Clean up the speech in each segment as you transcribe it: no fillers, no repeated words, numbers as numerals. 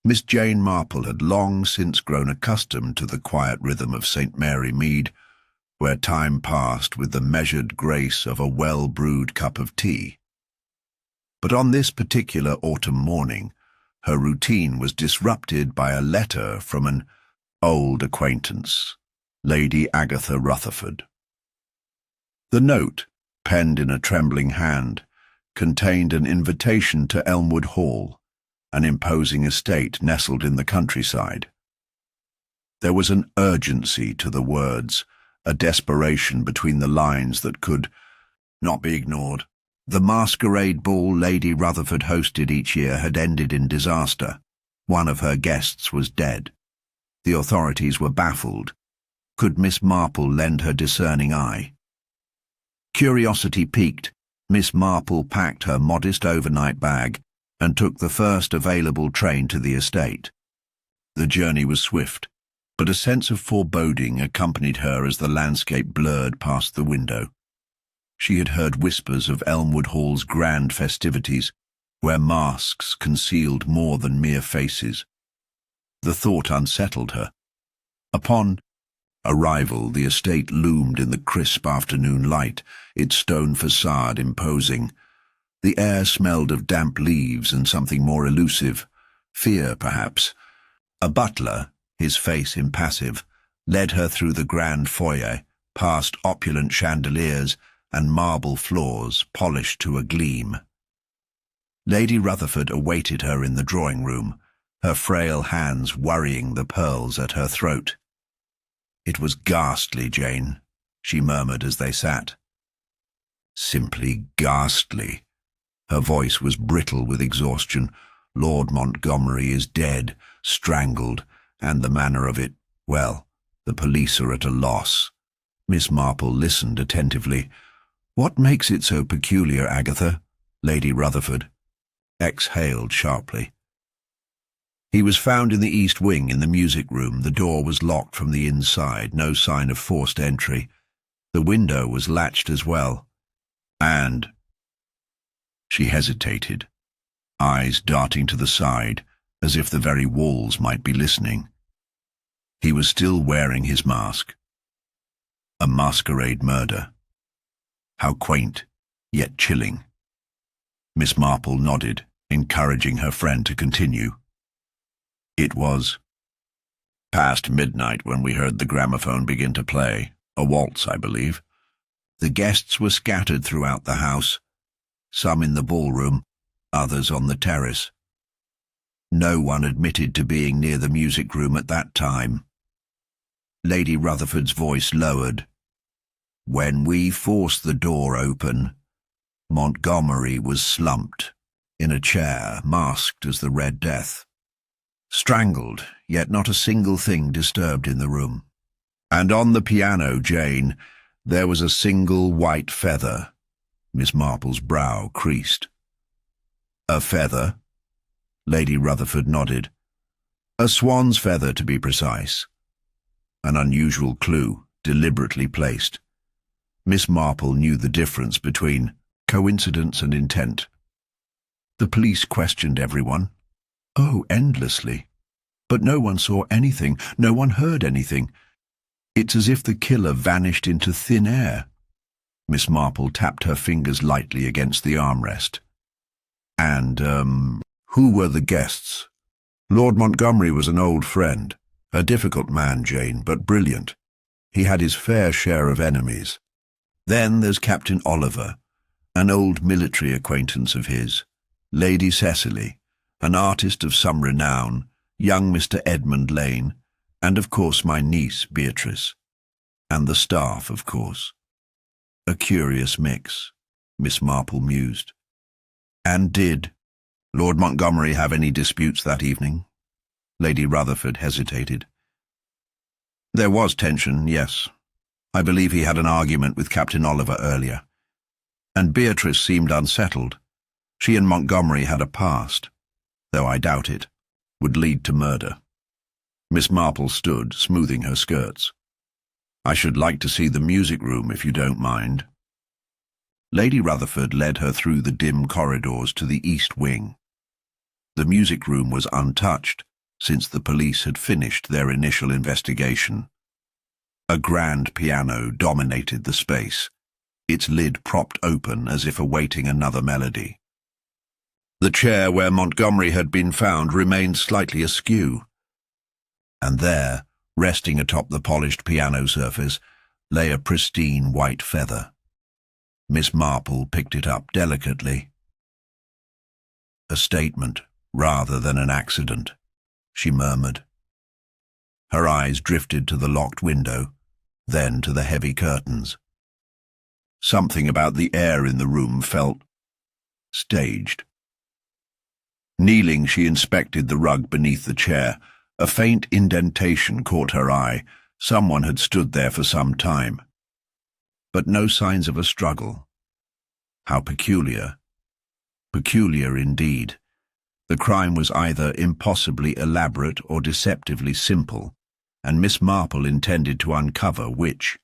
Miss Jane Marple had long since grown accustomed to the quiet rhythm of St. Mary Mead, where time passed with the measured grace of a well-brewed cup of tea. But on this particular autumn morning, her routine was disrupted by a letter from an old acquaintance, Lady Agatha Rutherford. The note, penned in a trembling hand, contained an invitation to Elmwood Hall, an imposing estate nestled in the countryside. There was an urgency to the words, a desperation between the lines that could not be ignored. The masquerade ball Lady Rutherford hosted each year had ended in disaster. One of her guests was dead. The authorities were baffled. Could Miss Marple lend her discerning eye? Curiosity piqued, Miss Marple packed her modest overnight bag and took the first available train to the estate. The journey was swift, but a sense of foreboding accompanied her as the landscape blurred past the window. She had heard whispers of Elmwood Hall's grand festivities, where masks concealed more than mere faces. The thought unsettled her. Upon arrival, the estate loomed in the crisp afternoon light, its stone facade imposing. The air smelled of damp leaves and something more elusive, fear perhaps. A butler, his face impassive, led her through the grand foyer, past opulent chandeliers and marble floors polished to a gleam. Lady Rutherford awaited her in the drawing-room, her frail hands worrying the pearls at her throat. "It was ghastly, Jane," she murmured as they sat. "Simply ghastly." Her voice was brittle with exhaustion. "Lord Montgomery is dead, strangled, and the manner of it, well, the police are at a loss." Miss Marple listened attentively. "What makes it so peculiar, Agatha?" Lady Rutherford exhaled sharply. "He was found in the east wing in the music room. The door was locked from the inside, no sign of forced entry. The window was latched as well. And—" She hesitated, eyes darting to the side, as if the very walls might be listening. "He was still wearing his mask. A masquerade murder. How quaint, yet chilling." Miss Marple nodded, encouraging her friend to continue. "It was past midnight when we heard the gramophone begin to play, a waltz, I believe. The guests were scattered throughout the house, some in the ballroom, others on the terrace. No one admitted to being near the music room at that time." Lady Rutherford's voice lowered. "When we forced the door open, Montgomery was slumped in a chair, masked as the Red Death. Strangled, yet not a single thing disturbed in the room. And on the piano, Jane, there was a single white feather." Miss Marple's brow creased. "A feather?" Lady Rutherford nodded. "A swan's feather, to be precise. An unusual clue, deliberately placed." Miss Marple knew the difference between coincidence and intent. "The police questioned everyone." "Oh, endlessly. But no one saw anything, no one heard anything. It's as if the killer vanished into thin air." Miss Marple tapped her fingers lightly against the armrest. "And, who were the guests?" "Lord Montgomery was an old friend. A difficult man, Jane, but brilliant. He had his fair share of enemies. Then there's Captain Oliver, an old military acquaintance of his, Lady Cecily, an artist of some renown, young Mr. Edmund Lane, and of course my niece, Beatrice. And the staff, of course." "A curious mix," Miss Marple mused. "And did Lord Montgomery have any disputes that evening?" Lady Rutherford hesitated. "There was tension, yes. I believe he had an argument with Captain Oliver earlier. And Beatrice seemed unsettled. She and Montgomery had a past, though I doubt it, would lead to murder." Miss Marple stood, smoothing her skirts. "I should like to see the music room, if you don't mind." Lady Rutherford led her through the dim corridors to the east wing. The music room was untouched, since the police had finished their initial investigation. A grand piano dominated the space, its lid propped open as if awaiting another melody. The chair where Montgomery had been found remained slightly askew, and there, resting atop the polished piano surface, lay a pristine white feather. Miss Marple picked it up delicately. "A statement, rather than an accident," she murmured. Her eyes drifted to the locked window, then to the heavy curtains. Something about the air in the room felt staged. Kneeling, she inspected the rug beneath the chair. A faint indentation caught her eye. Someone had stood there for some time. But no signs of a struggle. How peculiar. Peculiar indeed. The crime was either impossibly elaborate or deceptively simple, and Miss Marple intended to uncover which.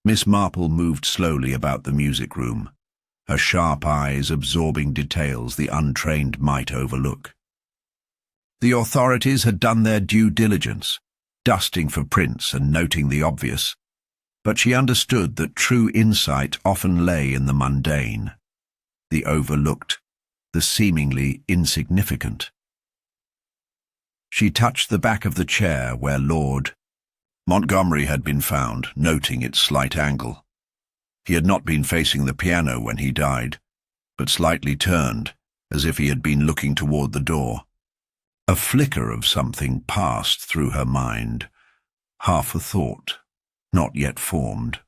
Miss Marple moved slowly about the music room, her sharp eyes absorbing details the untrained might overlook. The authorities had done their due diligence, dusting for prints and noting the obvious, but she understood that true insight often lay in the mundane, the overlooked, the seemingly insignificant. She touched the back of the chair where Lord Montgomery had been found, noting its slight angle. He had not been facing the piano when he died, but slightly turned, as if he had been looking toward the door. A flicker of something passed through her mind, half a thought, not yet formed.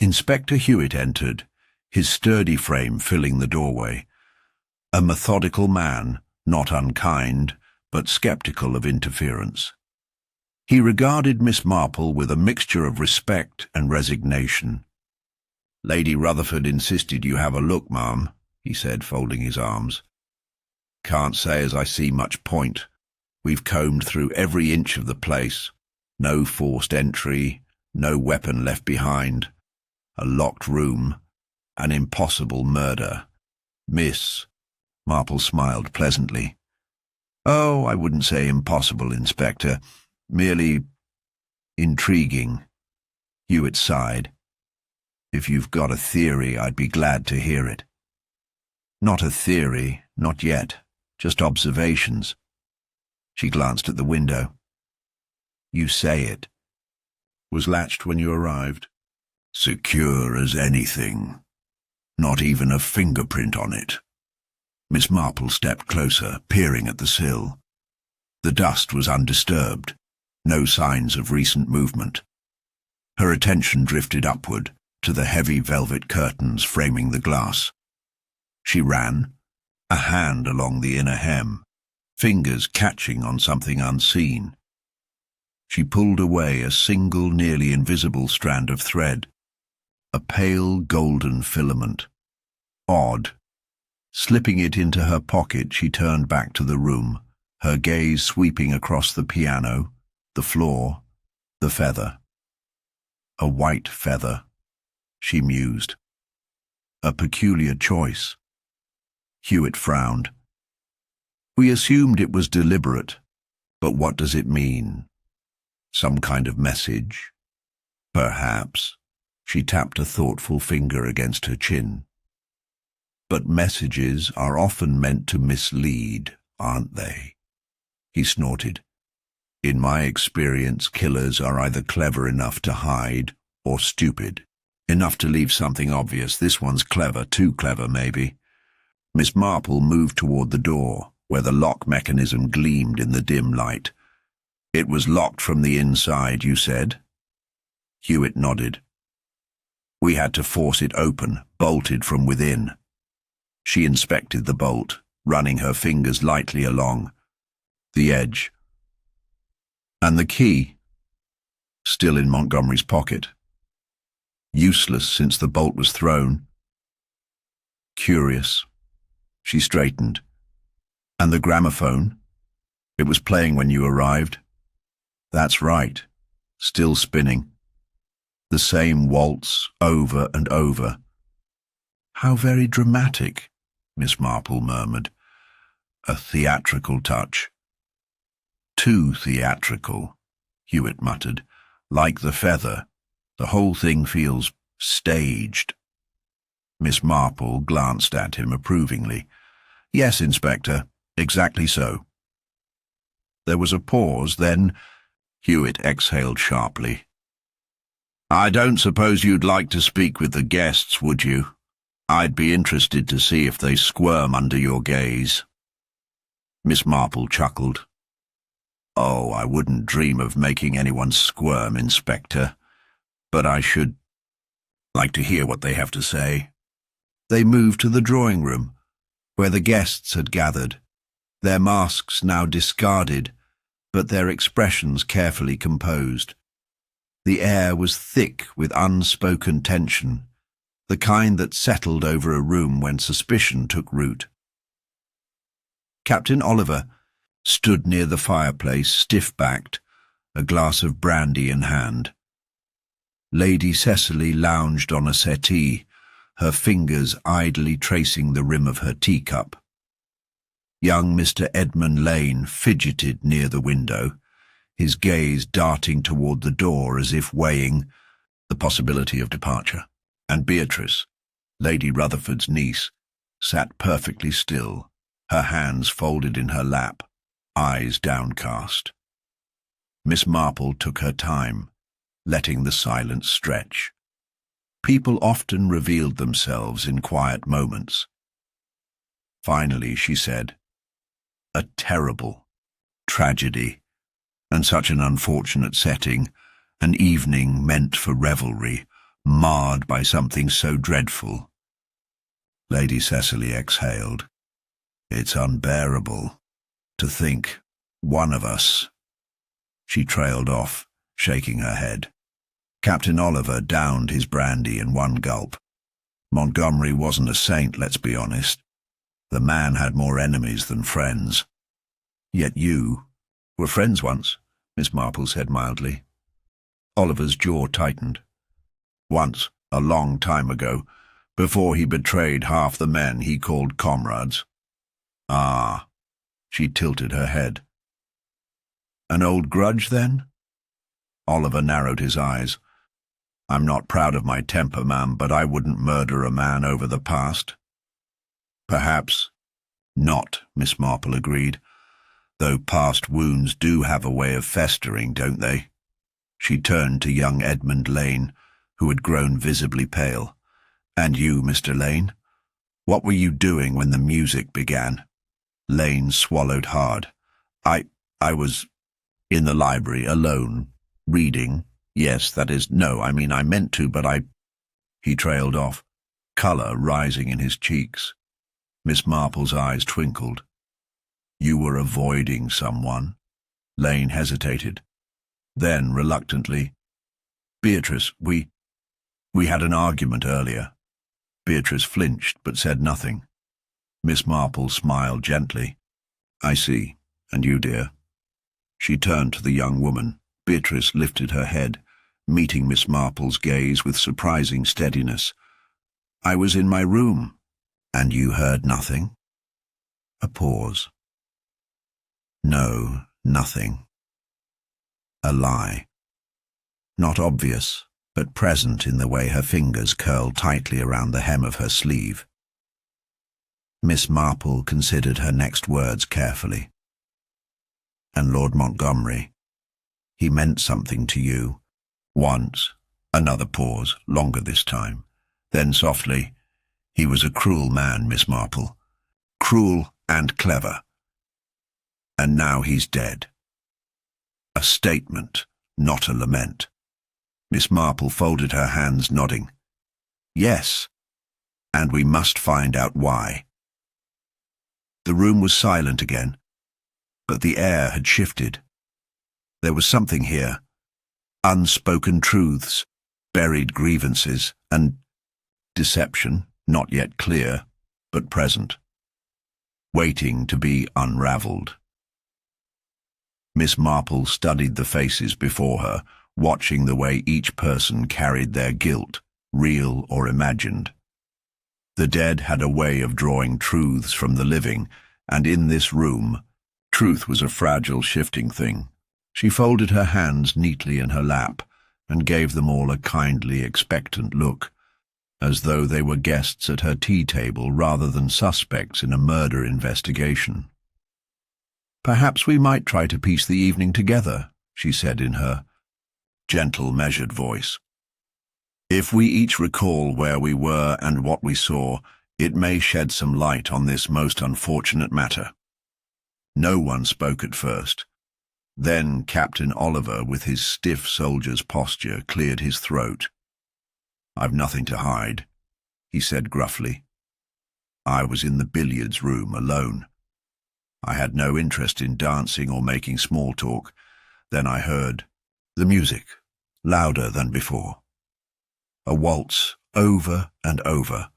Inspector Hewitt entered, his sturdy frame filling the doorway. A methodical man, not unkind, but skeptical of interference. He regarded Miss Marple with a mixture of respect and resignation. "Lady Rutherford insisted you have a look, ma'am," he said, folding his arms. "Can't say as I see much point. We've combed through every inch of the place. No forced entry, no weapon left behind. A locked room, an impossible murder. Miss..." Marple smiled pleasantly. "Oh, I wouldn't say impossible, Inspector. Merely intriguing." Hewitt sighed. "If you've got a theory, I'd be glad to hear it." "Not a theory, not yet. Just observations." She glanced at the window. "You say it. Was latched when you arrived?" "Secure as anything. Not even a fingerprint on it." Miss Marple stepped closer, peering at the sill. The dust was undisturbed. No signs of recent movement. Her attention drifted upward, to the heavy velvet curtains framing the glass. She ran, a hand along the inner hem, fingers catching on something unseen. She pulled away a single, nearly invisible strand of thread, a pale golden filament. Odd. Slipping it into her pocket, she turned back to the room, her gaze sweeping across the piano, the floor, the feather. A white feather, she mused. A peculiar choice. Hewitt frowned. "We assumed it was deliberate, but what does it mean? Some kind of message? Perhaps." She tapped a thoughtful finger against her chin. "But messages are often meant to mislead, aren't they?" He snorted. "In my experience, killers are either clever enough to hide or stupid enough to leave something obvious. This one's clever, too clever, maybe." Miss Marple moved toward the door, where the lock mechanism gleamed in the dim light. "It was locked from the inside, you said?" Hewitt nodded. "We had to force it open, bolted from within." She inspected the bolt, running her fingers lightly along the edge. "And the key?" "Still in Montgomery's pocket. Useless since the bolt was thrown." "Curious." She straightened. "And the gramophone? It was playing when you arrived?" "That's right. Still spinning. The same waltz over and over." "How very dramatic," Miss Marple murmured. a theatrical touch. Too theatrical, Hewitt muttered. Like the feather, the whole thing feels staged. Miss Marple glanced at him approvingly. Yes, Inspector, exactly so. There was a pause, then Hewitt exhaled sharply. I don't suppose you'd like to speak with the guests, would you? I'd be interested to see if they squirm under your gaze. Miss Marple chuckled. Oh, I wouldn't dream of making anyone squirm, Inspector, but I should like to hear what they have to say. They moved to the drawing room, where the guests had gathered, their masks now discarded, but their expressions carefully composed. The air was thick with unspoken tension, the kind that settled over a room when suspicion took root. Captain Oliver stood near the fireplace, stiff-backed, a glass of brandy in hand. Lady Cecily lounged on a settee, her fingers idly tracing the rim of her teacup. Young Mr. Edmund Lane fidgeted near the window, his gaze darting toward the door as if weighing the possibility of departure. And Beatrice, Lady Rutherford's niece, sat perfectly still, her hands folded in her lap, eyes downcast. Miss Marple took her time, letting the silence stretch. People often revealed themselves in quiet moments. Finally, she said, a terrible tragedy, and such an unfortunate setting, an evening meant for revelry, marred by something so dreadful. Lady Cecily exhaled. It's unbearable to think one of us. She trailed off, shaking her head. Captain Oliver downed his brandy in one gulp. Montgomery wasn't a saint, let's be honest. The man had more enemies than friends. Yet you were friends once, Miss Marple said mildly. Oliver's jaw tightened. Once, a long time ago, before he betrayed half the men he called comrades. Ah, she tilted her head. An old grudge, then? Oliver narrowed his eyes. I'm not proud of my temper, ma'am, but I wouldn't murder a man over the past. Perhaps not, Miss Marple agreed, though past wounds do have a way of festering, don't they? She turned to young Edmund Lane, who had grown visibly pale. And you, Mr. Lane? What were you doing when the music began? Lane swallowed hard. I was in the library, alone, reading. Yes, that is, no, I mean I meant to, but He trailed off, colour rising in his cheeks. Miss Marple's eyes twinkled. You were avoiding someone? Lane hesitated. Then, reluctantly, Beatrice, we had an argument earlier. Beatrice flinched but said nothing. Miss Marple smiled gently. I see. And you, dear? She turned to the young woman. Beatrice lifted her head, meeting Miss Marple's gaze with surprising steadiness. I was in my room. And you heard nothing? A pause. No, nothing. A lie. Not obvious, but present in the way her fingers curled tightly around the hem of her sleeve. Miss Marple considered her next words carefully. And Lord Montgomery, he meant something to you. Once. Another pause, longer this time. Then softly, he was a cruel man, Miss Marple. Cruel and clever. And now he's dead. A statement, not a lament. Miss Marple folded her hands, nodding. Yes, and we must find out why. The room was silent again, but the air had shifted. There was something here. Unspoken truths, buried grievances, and deception, not yet clear, but present, waiting to be unravelled. Miss Marple studied the faces before her, watching the way each person carried their guilt, real or imagined. The dead had a way of drawing truths from the living, And in this room, truth was a fragile, shifting thing. She folded her hands neatly in her lap and gave them all a kindly, expectant look, as though they were guests at her tea table rather than suspects in a murder investigation. "Perhaps we might try to piece the evening together," she said in her gentle, measured voice. "If we each recall where we were and what we saw, it may shed some light on this most unfortunate matter." No one spoke at first. Then Captain Oliver, with his stiff soldier's posture, cleared his throat. "I've nothing to hide," he said gruffly. "I was in the billiards room alone. I had no interest in dancing or making small talk. Then I heard the music, louder than before. A waltz, over and over.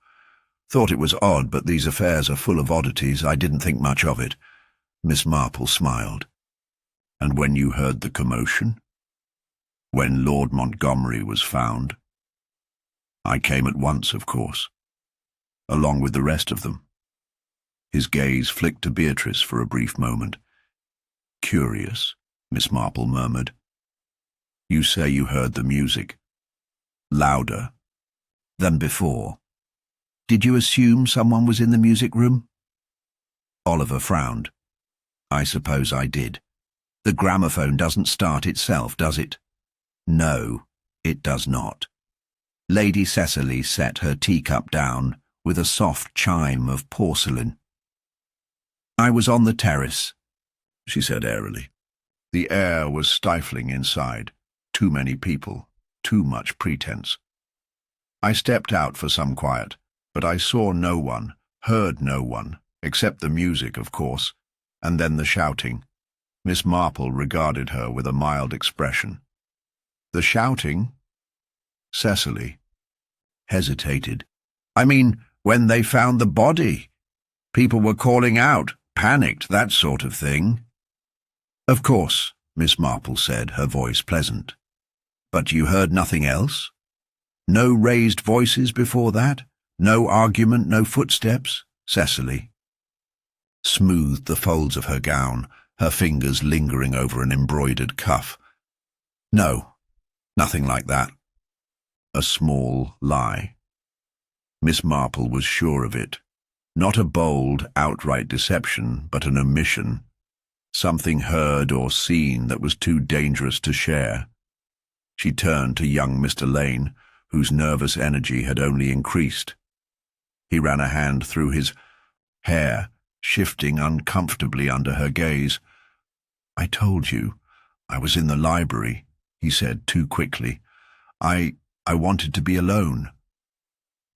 Thought it was odd, but these affairs are full of oddities. I didn't think much of it." Miss Marple smiled. "And when you heard the commotion? When Lord Montgomery was found?" "I came at once, of course, along with the rest of them." His gaze flicked to Beatrice for a brief moment. "Curious," Miss Marple murmured. "You say you heard the music louder than before. Did you assume someone was in the music room?" Oliver frowned. "I suppose I did. The gramophone doesn't start itself, does it?" "No, it does not." Lady Cecily set her teacup down with a soft chime of porcelain. "I was on the terrace," she said airily. The air was stifling inside. Too many people, too much pretense. "I stepped out for some quiet, but I saw no one, heard no one, except the music, of course, and then the shouting." Miss Marple regarded her with a mild expression. "The shouting?" Cecily hesitated. "I mean, when they found the body. People were calling out, panicked, that sort of thing." "Of course," Miss Marple said, her voice pleasant. "But you heard nothing else? No raised voices before that? No argument, no footsteps?" Cecily smoothed the folds of her gown, her fingers lingering over an embroidered cuff. "No, nothing like that." A small lie. Miss Marple was sure of it. Not a bold, outright deception, but an omission. Something heard or seen that was too dangerous to share. She turned to young Mr. Lane, whose nervous energy had only increased. He ran a hand through his hair, shifting uncomfortably under her gaze. "I told you, I was in the library," he said too quickly. I wanted to be alone."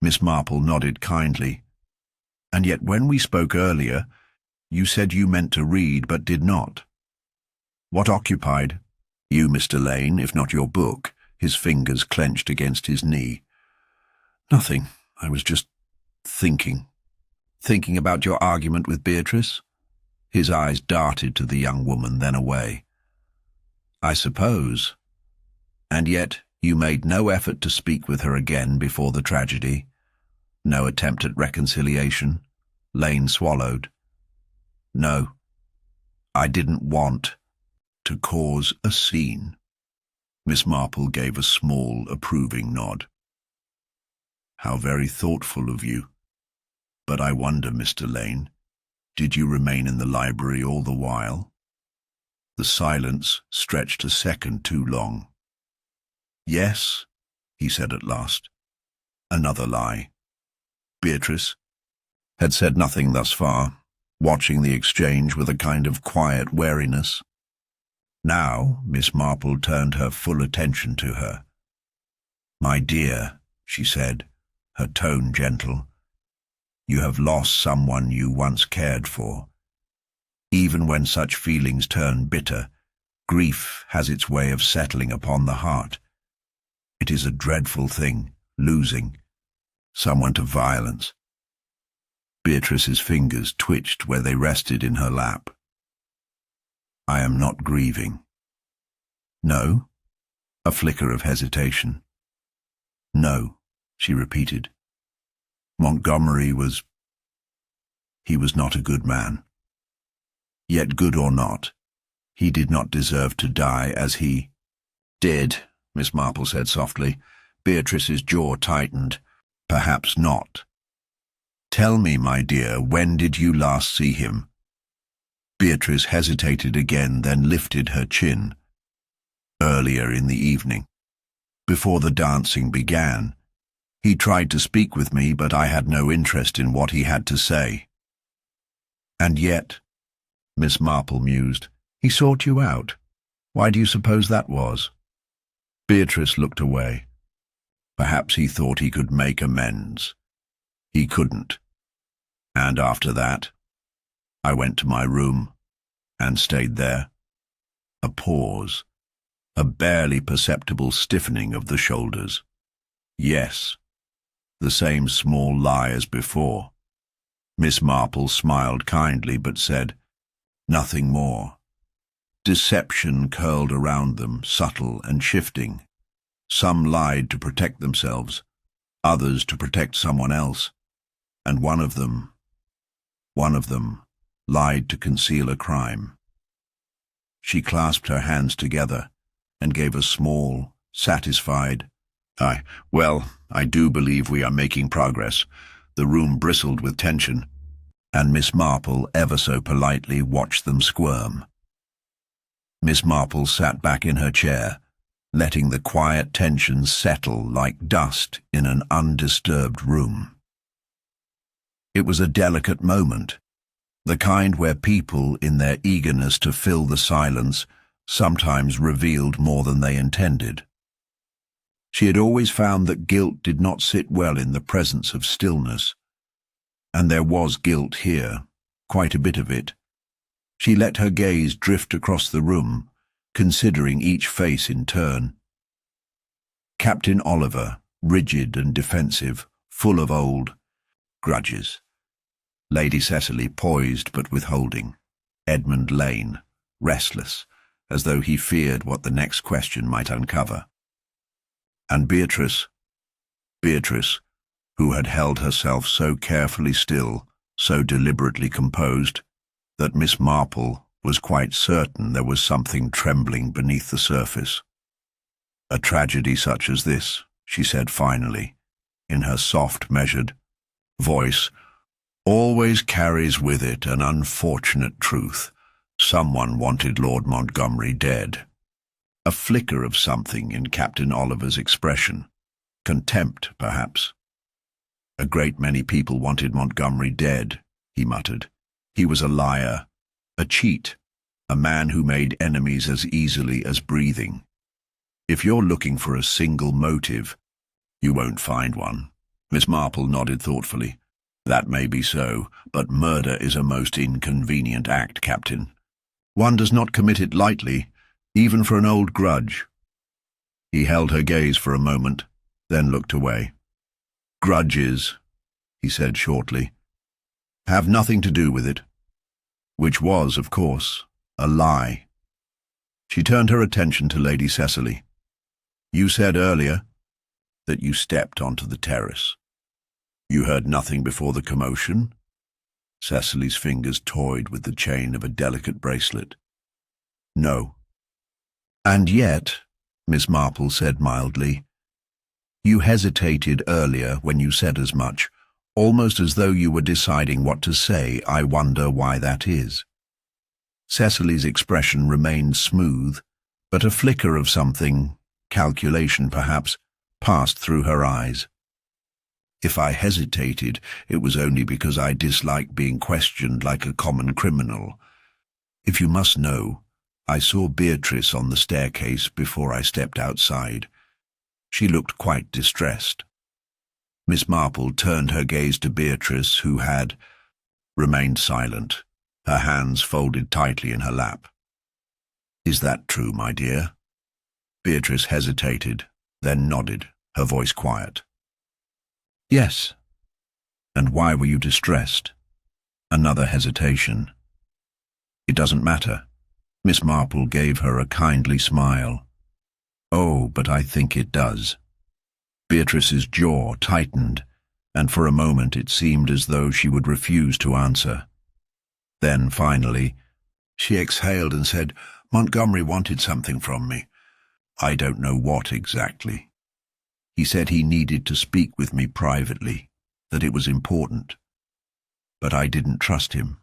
Miss Marple nodded kindly. "And yet when we spoke earlier, you said you meant to read but did not. What occupied you, Mr. Lane, if not your book?" His fingers clenched against his knee. "Nothing. I was just thinking." "Thinking about your argument with Beatrice?" His eyes darted to the young woman, then away. "I suppose. And yet you made no effort to speak with her again before the tragedy? No attempt at reconciliation?" Lane swallowed. "No. I didn't want to cause a scene." Miss Marple gave a small, approving nod. "How very thoughtful of you. But I wonder, Mr. Lane, did you remain in the library all the while?" The silence stretched a second too long. "Yes," he said at last. Another lie. Beatrice had said nothing thus far, watching the exchange with a kind of quiet wariness. Now Miss Marple turned her full attention to her. "My dear," she said, her tone gentle, "you have lost someone you once cared for. Even when such feelings turn bitter, grief has its way of settling upon the heart. It is a dreadful thing, losing someone to violence." Beatrice's fingers twitched where they rested in her lap. "I am not grieving." "No?" A flicker of hesitation. "No," she repeated. "Montgomery was... he was not a good man." Yet good or not, he did not deserve to die as he did, Miss Marple said softly. Beatrice's jaw tightened. Perhaps not. Tell me, my dear, when did you last see him? Beatrice hesitated again, then lifted her chin. Earlier in the evening. Before the dancing began. He tried to speak with me, but I had no interest in what he had to say. And yet, Miss Marple mused, he sought you out. Why do you suppose that was? Beatrice looked away. Perhaps he thought he could make amends. He couldn't. And after that, I went to my room and stayed there. A pause, a barely perceptible stiffening of the shoulders. Yes, the same small lie as before. Miss Marple smiled kindly but said, nothing more. Deception curled around them, subtle and shifting. Some lied to protect themselves, others to protect someone else, and one of them lied to conceal a crime. She clasped her hands together and gave a small, satisfied, I do believe we are making progress. The room bristled with tension, and Miss Marple ever so politely watched them squirm. Miss Marple sat back in her chair, letting the quiet tension settle like dust in an undisturbed room. It was a delicate moment, the kind where people, in their eagerness to fill the silence, sometimes revealed more than they intended. She had always found that guilt did not sit well in the presence of stillness. And there was guilt here, quite a bit of it. She let her gaze drift across the room, considering each face in turn. Captain Oliver, rigid and defensive, full of old grudges. Lady Cecily, poised but withholding. Edmund Lane, restless, as though he feared what the next question might uncover. And Beatrice, who had held herself so carefully still, so deliberately composed, that Miss Marple was quite certain there was something trembling beneath the surface. A tragedy such as this, she said finally, in her soft, measured voice, always carries with it an unfortunate truth. Someone wanted Lord Montgomery dead. A flicker of something in Captain Oliver's expression. Contempt, perhaps. A great many people wanted Montgomery dead, he muttered. He was a liar, a cheat, a man who made enemies as easily as breathing. If you're looking for a single motive, you won't find one. Miss Marple nodded thoughtfully. That may be so, but murder is a most inconvenient act, Captain. One does not commit it lightly, even for an old grudge. He held her gaze for a moment, then looked away. Grudges, he said shortly, have nothing to do with it. Which was, of course, a lie. She turned her attention to Lady Cecily. You said earlier that you stepped onto the terrace. You heard nothing before the commotion? Cecily's fingers toyed with the chain of a delicate bracelet. No. And yet, Miss Marple said mildly, you hesitated earlier when you said as much, almost as though you were deciding what to say. I wonder why that is. Cecily's expression remained smooth, but a flicker of something, calculation perhaps, passed through her eyes. If I hesitated, it was only because I disliked being questioned like a common criminal. If you must know, I saw Beatrice on the staircase before I stepped outside. She looked quite distressed. Miss Marple turned her gaze to Beatrice, who had remained silent, her hands folded tightly in her lap. Is that true, my dear? Beatrice hesitated, then nodded, her voice quiet. Yes. And why were you distressed? Another hesitation. It doesn't matter. Miss Marple gave her a kindly smile. Oh, but I think it does. Beatrice's jaw tightened, and for a moment it seemed as though she would refuse to answer. Then, finally, She exhaled and said, "Montgomery wanted something from me. I don't know what exactly. He said he needed to speak with me privately, that it was important. But I didn't trust him.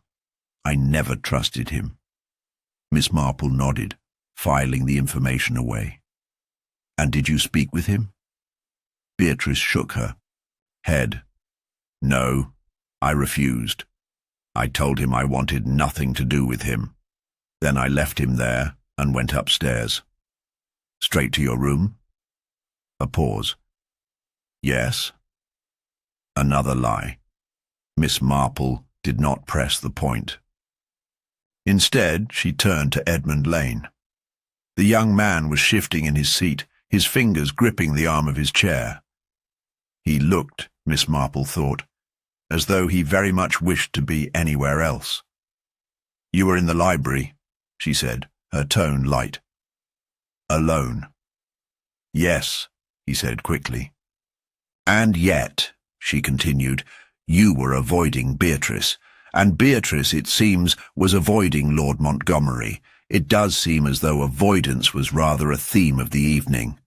I never trusted him." Miss Marple nodded, filing the information away. "And did you speak with him?" Beatrice shook her head. "No, I refused. I told him I wanted nothing to do with him. Then I left him there and went upstairs." "Straight to your room?" A pause. "Yes." Another lie. Miss Marple did not press the point. Instead, she turned to Edmund Lane. The young man was shifting in his seat, his fingers gripping the arm of his chair. He looked, Miss Marple thought, as though he very much wished to be anywhere else. "You were in the library," she said, her tone light. "Alone?" "Yes," he said quickly. "And yet," she continued, "you were avoiding Beatrice, and Beatrice, it seems, was avoiding Lord Montgomery. It does seem as though avoidance was rather a theme of the evening."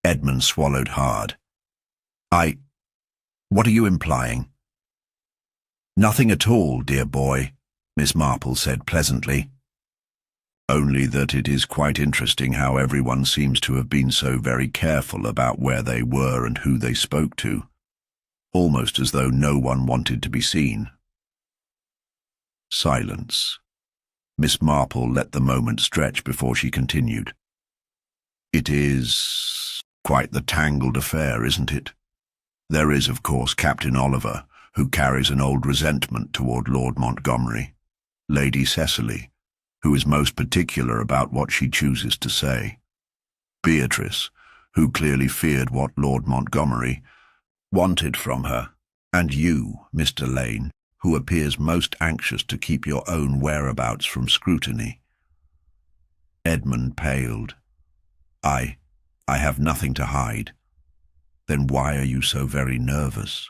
Edmund swallowed hard. What are you implying?" "Nothing at all, dear boy," Miss Marple said pleasantly. "Only that it is quite interesting how everyone seems to have been so very careful about where they were and who they spoke to, almost as though no one wanted to be seen." Silence. Miss Marple let the moment stretch before she continued. "It is quite the tangled affair, isn't it? There is, of course, Captain Oliver, who carries an old resentment toward Lord Montgomery. Lady Cecily, who is most particular about what she chooses to say. Beatrice, who clearly feared what Lord Montgomery wanted from her. And you, Mr. Lane, who appears most anxious to keep your own whereabouts from scrutiny." Edmund paled. I have nothing to hide." "Then why are you so very nervous?"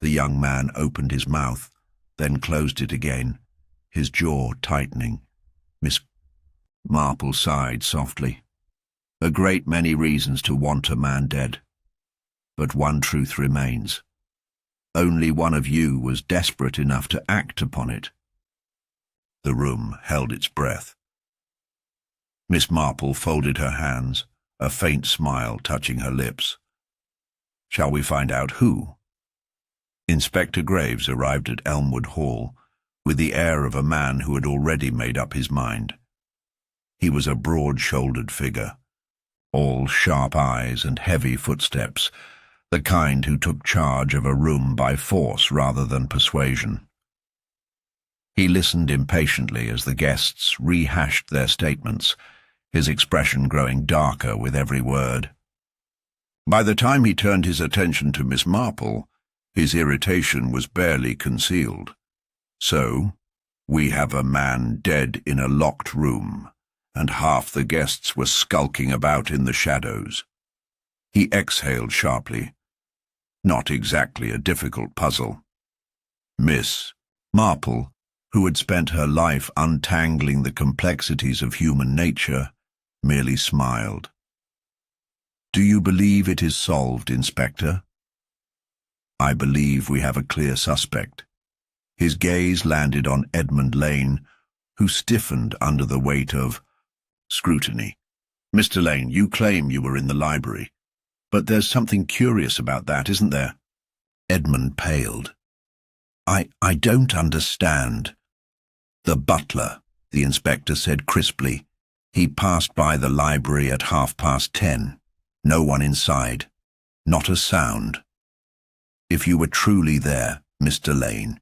The young man opened his mouth, then closed it again, his jaw tightening. Miss Marple sighed softly. "A great many reasons to want a man dead. But one truth remains. Only one of you was desperate enough to act upon it." The room held its breath. Miss Marple folded her hands, a faint smile touching her lips. "Shall we find out who?" Inspector Graves arrived at Elmwood Hall with the air of a man who had already made up his mind. He was a broad-shouldered figure, all sharp eyes and heavy footsteps, the kind who took charge of a room by force rather than persuasion. He listened impatiently as the guests rehashed their statements, his expression growing darker with every word. By the time he turned his attention to Miss Marple, his irritation was barely concealed. "So, we have a man dead in a locked room, and half the guests were skulking about in the shadows." He exhaled sharply. Not exactly a difficult puzzle. Miss Marple, who had spent her life untangling the complexities of human nature, merely smiled. "Do you believe it is solved, Inspector?" "I believe we have a clear suspect." His gaze landed on Edmund Lane, who stiffened under the weight of scrutiny. "Mr. Lane, you claim you were in the library, but there's something curious about that, isn't there?" Edmund paled. I don't understand." "The butler," the inspector said crisply. "He passed by the library at 10:30. No one inside. Not a sound. If you were truly there, Mr. Lane,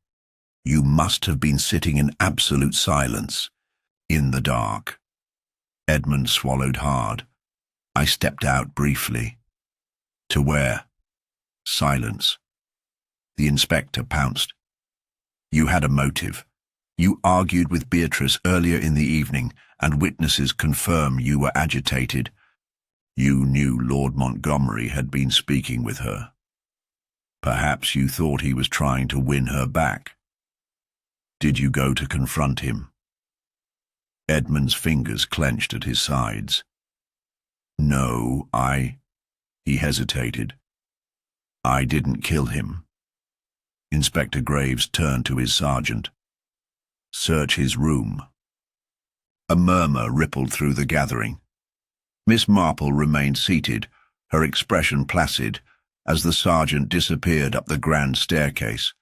you must have been sitting in absolute silence, in the dark." Edmund swallowed hard. "I stepped out briefly." "To where?" Silence. The inspector pounced. "You had a motive. You argued with Beatrice earlier in the evening, and witnesses confirm you were agitated. You knew Lord Montgomery had been speaking with her. Perhaps you thought he was trying to win her back. Did you go to confront him?" Edmund's fingers clenched at his sides. No, he hesitated. I didn't kill him. Inspector Graves turned to his sergeant. Search his room. A murmur rippled through the gathering. Miss Marple remained seated, her expression placid, as the sergeant disappeared up the grand staircase.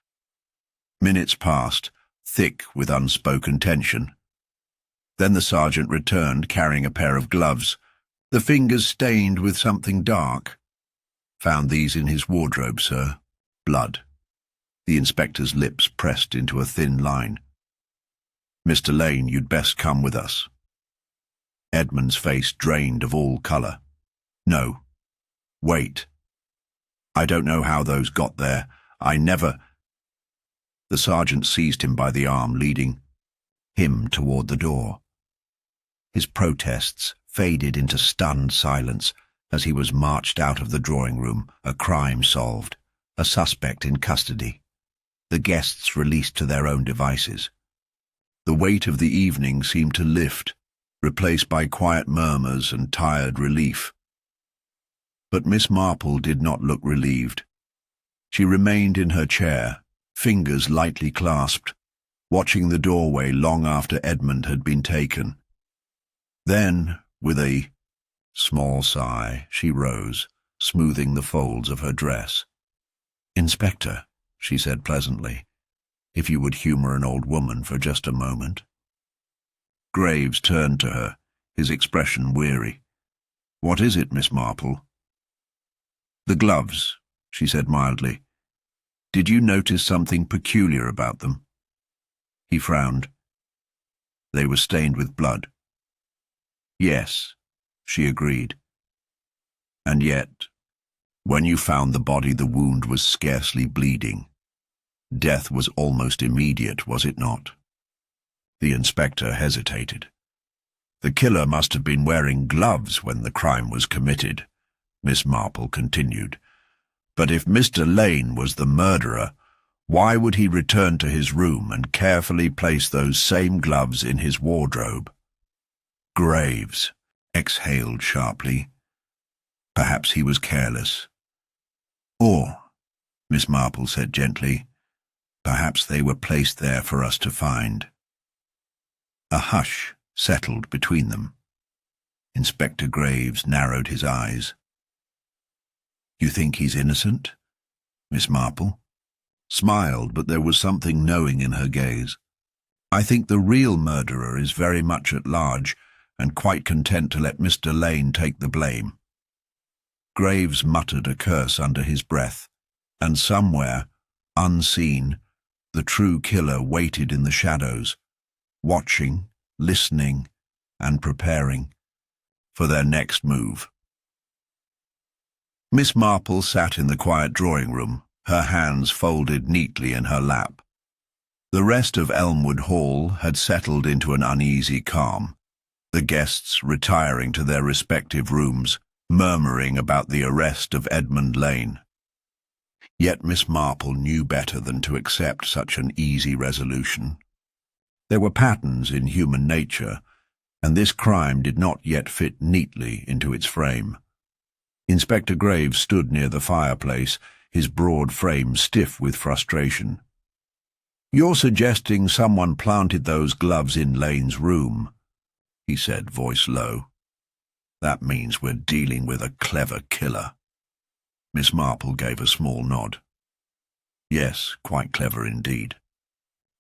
Minutes passed, thick with unspoken tension. Then the sergeant returned, carrying a pair of gloves, the fingers stained with something dark. Found these in his wardrobe, sir. Blood. The inspector's lips pressed into a thin line. Mr. Lane, you'd best come with us. Edmund's face drained of all colour. No. Wait. I don't know how those got there. I never... The sergeant seized him by the arm, leading him toward the door. His protests faded into stunned silence as he was marched out of the drawing room, a crime solved, a suspect in custody, the guests released to their own devices. The weight of the evening seemed to lift, replaced by quiet murmurs and tired relief. But Miss Marple did not look relieved. She remained in her chair, fingers lightly clasped, watching the doorway long after Edmund had been taken. Then, with a small sigh, she rose, smoothing the folds of her dress. "Inspector," she said pleasantly, "if you would humour an old woman for just a moment." Graves turned to her, his expression weary. "What is it, Miss Marple?" "The gloves," she said mildly. "Did you notice something peculiar about them?" He frowned. "They were stained with blood." "Yes," she agreed. "And yet, when you found the body, the wound was scarcely bleeding. Death was almost immediate, was it not?" The inspector hesitated. "The killer must have been wearing gloves when the crime was committed," Miss Marple continued. "But if Mr. Lane was the murderer, why would he return to his room and carefully place those same gloves in his wardrobe?" Graves exhaled sharply. "Perhaps he was careless. Or," Miss Marple said gently, "perhaps they were placed there for us to find." A hush settled between them. Inspector Graves narrowed his eyes. "You think he's innocent?" Miss Marple smiled, but there was something knowing in her gaze. "I think the real murderer is very much at large and quite content to let Mr. Lane take the blame." Graves muttered a curse under his breath, and somewhere, unseen, the true killer waited in the shadows, watching, listening, and preparing for their next move. Miss Marple sat in the quiet drawing-room, her hands folded neatly in her lap. The rest of Elmwood Hall had settled into an uneasy calm, the guests retiring to their respective rooms, murmuring about the arrest of Edmund Lane. Yet Miss Marple knew better than to accept such an easy resolution. There were patterns in human nature, and this crime did not yet fit neatly into its frame. Inspector Graves stood near the fireplace, his broad frame stiff with frustration. "You're suggesting someone planted those gloves in Lane's room," he said, voice low. "That means we're dealing with a clever killer." Miss Marple gave a small nod. "Yes, quite clever indeed.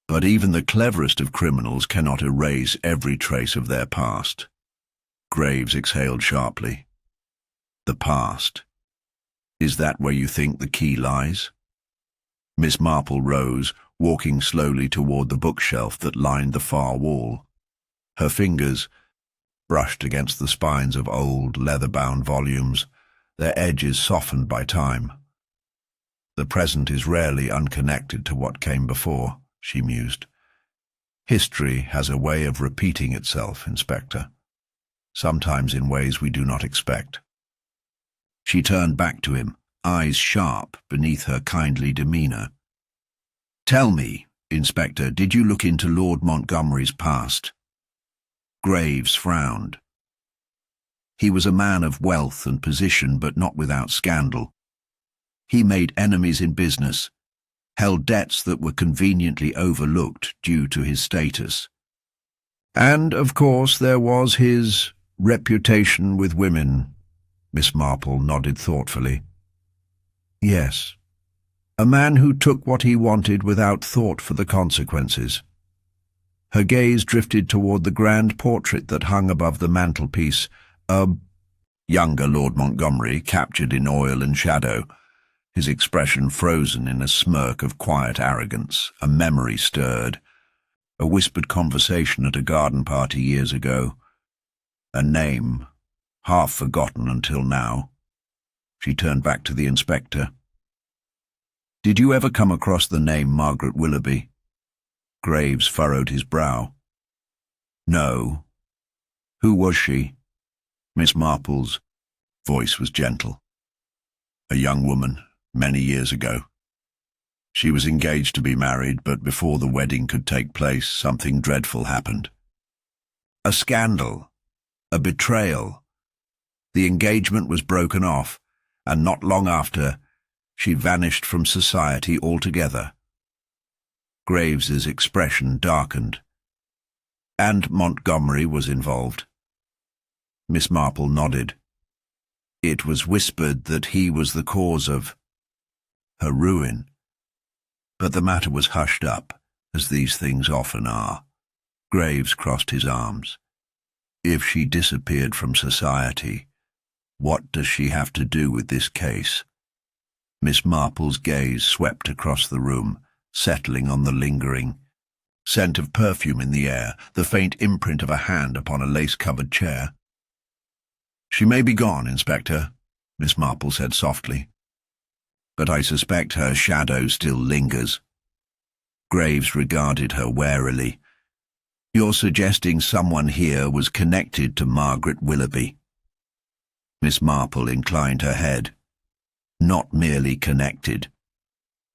But even the cleverest of criminals cannot erase every trace of their past." Graves exhaled sharply. "The past. Is that where you think the key lies?" Miss Marple rose, walking slowly toward the bookshelf that lined the far wall. Her fingers brushed against the spines of old, leather-bound volumes, their edges softened by time. "The present is rarely unconnected to what came before," she mused. "History has a way of repeating itself, Inspector, sometimes in ways we do not expect." She turned back to him, eyes sharp beneath her kindly demeanour. "Tell me, Inspector, did you look into Lord Montgomery's past?" Graves frowned. He was a man of wealth and position, but not without scandal. He made enemies in business, held debts that were conveniently overlooked due to his status. And, of course, there was his reputation with women. Miss Marple nodded thoughtfully. Yes, a man who took what he wanted without thought for the consequences. Her gaze drifted toward the grand portrait that hung above the mantelpiece, a younger Lord Montgomery captured in oil and shadow, his expression frozen in a smirk of quiet arrogance, a memory stirred, a whispered conversation at a garden party years ago, a name, half forgotten until now. She turned back to the inspector. Did you ever come across the name Margaret Willoughby? Graves furrowed his brow. No. Who was she? Miss Marple's voice was gentle. A young woman, many years ago. She was engaged to be married, but before the wedding could take place, something dreadful happened. A scandal, a betrayal. The engagement was broken off, and not long after, she vanished from society altogether. Graves's expression darkened. And Montgomery was involved. Miss Marple nodded. It was whispered that he was the cause of her ruin. But the matter was hushed up, as these things often are. Graves crossed his arms. If she disappeared from society, what does she have to do with this case? Miss Marple's gaze swept across the room, settling on the lingering scent of perfume in the air, the faint imprint of a hand upon a lace-covered chair. She may be gone, Inspector, Miss Marple said softly, but I suspect her shadow still lingers. Graves regarded her warily. You're suggesting someone here was connected to Margaret Willoughby? Miss Marple inclined her head. Not merely connected.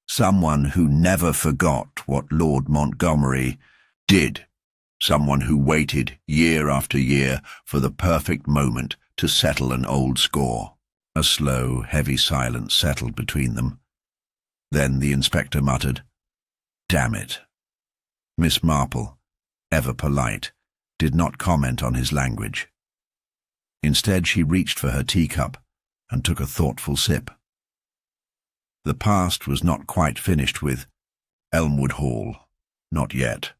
Someone who never forgot what Lord Montgomery did. Someone who waited year after year for the perfect moment to settle an old score. A slow, heavy silence settled between them. Then the inspector muttered, Damn it. Miss Marple, ever polite, did not comment on his language. Instead, she reached for her teacup and took a thoughtful sip. The past was not quite finished with Elmwood Hall, not yet.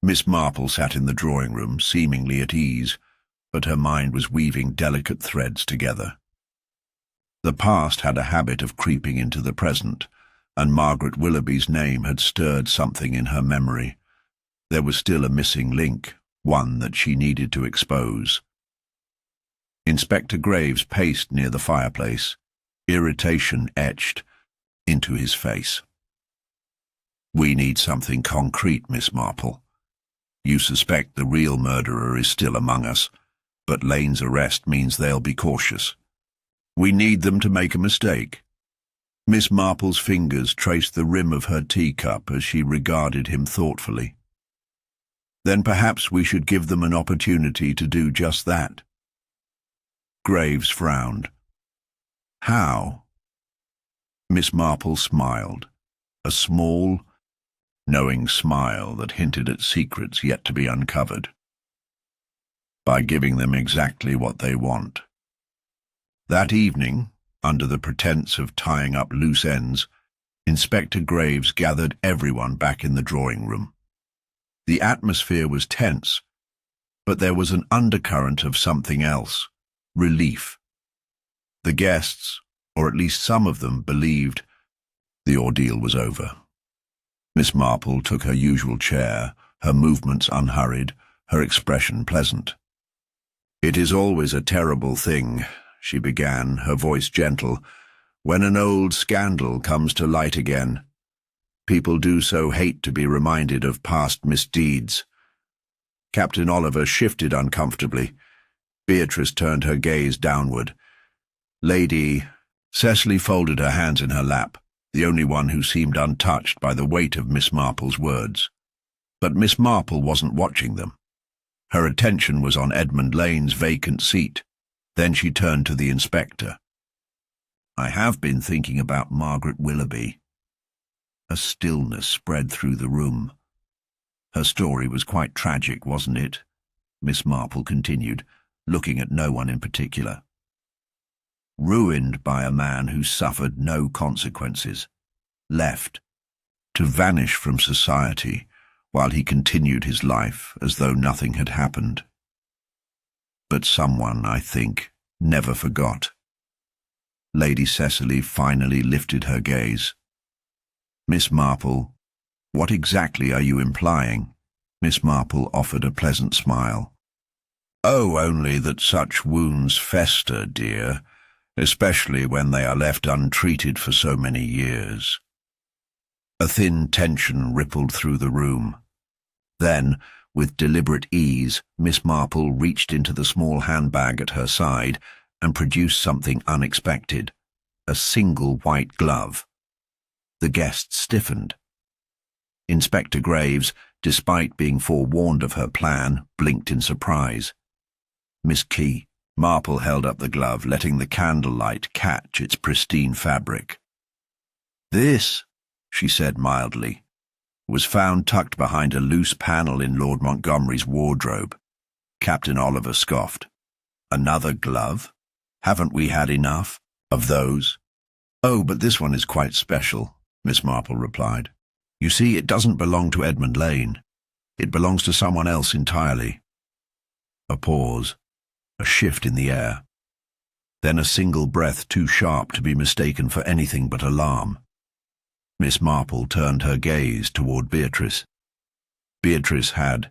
Miss Marple sat in the drawing-room, seemingly at ease, but her mind was weaving delicate threads together. The past had a habit of creeping into the present, and Margaret Willoughby's name had stirred something in her memory. There was still a missing link, one that she needed to expose. Inspector Graves paced near the fireplace, irritation etched into his face. We need something concrete, Miss Marple. You suspect the real murderer is still among us, but Lane's arrest means they'll be cautious. We need them to make a mistake. Miss Marple's fingers traced the rim of her teacup as she regarded him thoughtfully. Then perhaps we should give them an opportunity to do just that. Graves frowned. How? Miss Marple smiled, a small, knowing smile that hinted at secrets yet to be uncovered. By giving them exactly what they want. That evening, under the pretense of tying up loose ends, Inspector Graves gathered everyone back in the drawing-room. The atmosphere was tense, but there was an undercurrent of something else, relief. The guests, or at least some of them, believed the ordeal was over. Miss Marple took her usual chair, her movements unhurried, her expression pleasant. It is always a terrible thing, she began, her voice gentle, when an old scandal comes to light again. People do so hate to be reminded of past misdeeds. Captain Oliver shifted uncomfortably. Beatrice turned her gaze downward. Lady Cecily folded her hands in her lap, the only one who seemed untouched by the weight of Miss Marple's words. But Miss Marple wasn't watching them. Her attention was on Edmund Lane's vacant seat. Then she turned to the inspector. "I have been thinking about Margaret Willoughby." A stillness spread through the room. "Her story was quite tragic, wasn't it?" Miss Marple continued, looking at no one in particular. "Ruined by a man who suffered no consequences, left to vanish from society while he continued his life as though nothing had happened. But someone, I think, never forgot." Lady Cecily finally lifted her gaze. "Miss Marple, what exactly are you implying?" Miss Marple offered a pleasant smile. "Oh, only that such wounds fester, dear, especially when they are left untreated for so many years." A thin tension rippled through the room. Then, with deliberate ease, Miss Marple reached into the small handbag at her side and produced something unexpected, a single white glove. The guest stiffened. Inspector Graves, despite being forewarned of her plan, blinked in surprise. Miss Marple held up the glove, letting the candlelight catch its pristine fabric. "This," she said mildly, "was found tucked behind a loose panel in Lord Montgomery's wardrobe." Captain Oliver scoffed. "Another glove? Haven't we had enough of those?" "Oh, but this one is quite special," Miss Marple replied. "You see, it doesn't belong to Edmund Lane. It belongs to someone else entirely." A pause, a shift in the air. Then a single breath too sharp to be mistaken for anything but alarm. Miss Marple turned her gaze toward Beatrice. Beatrice had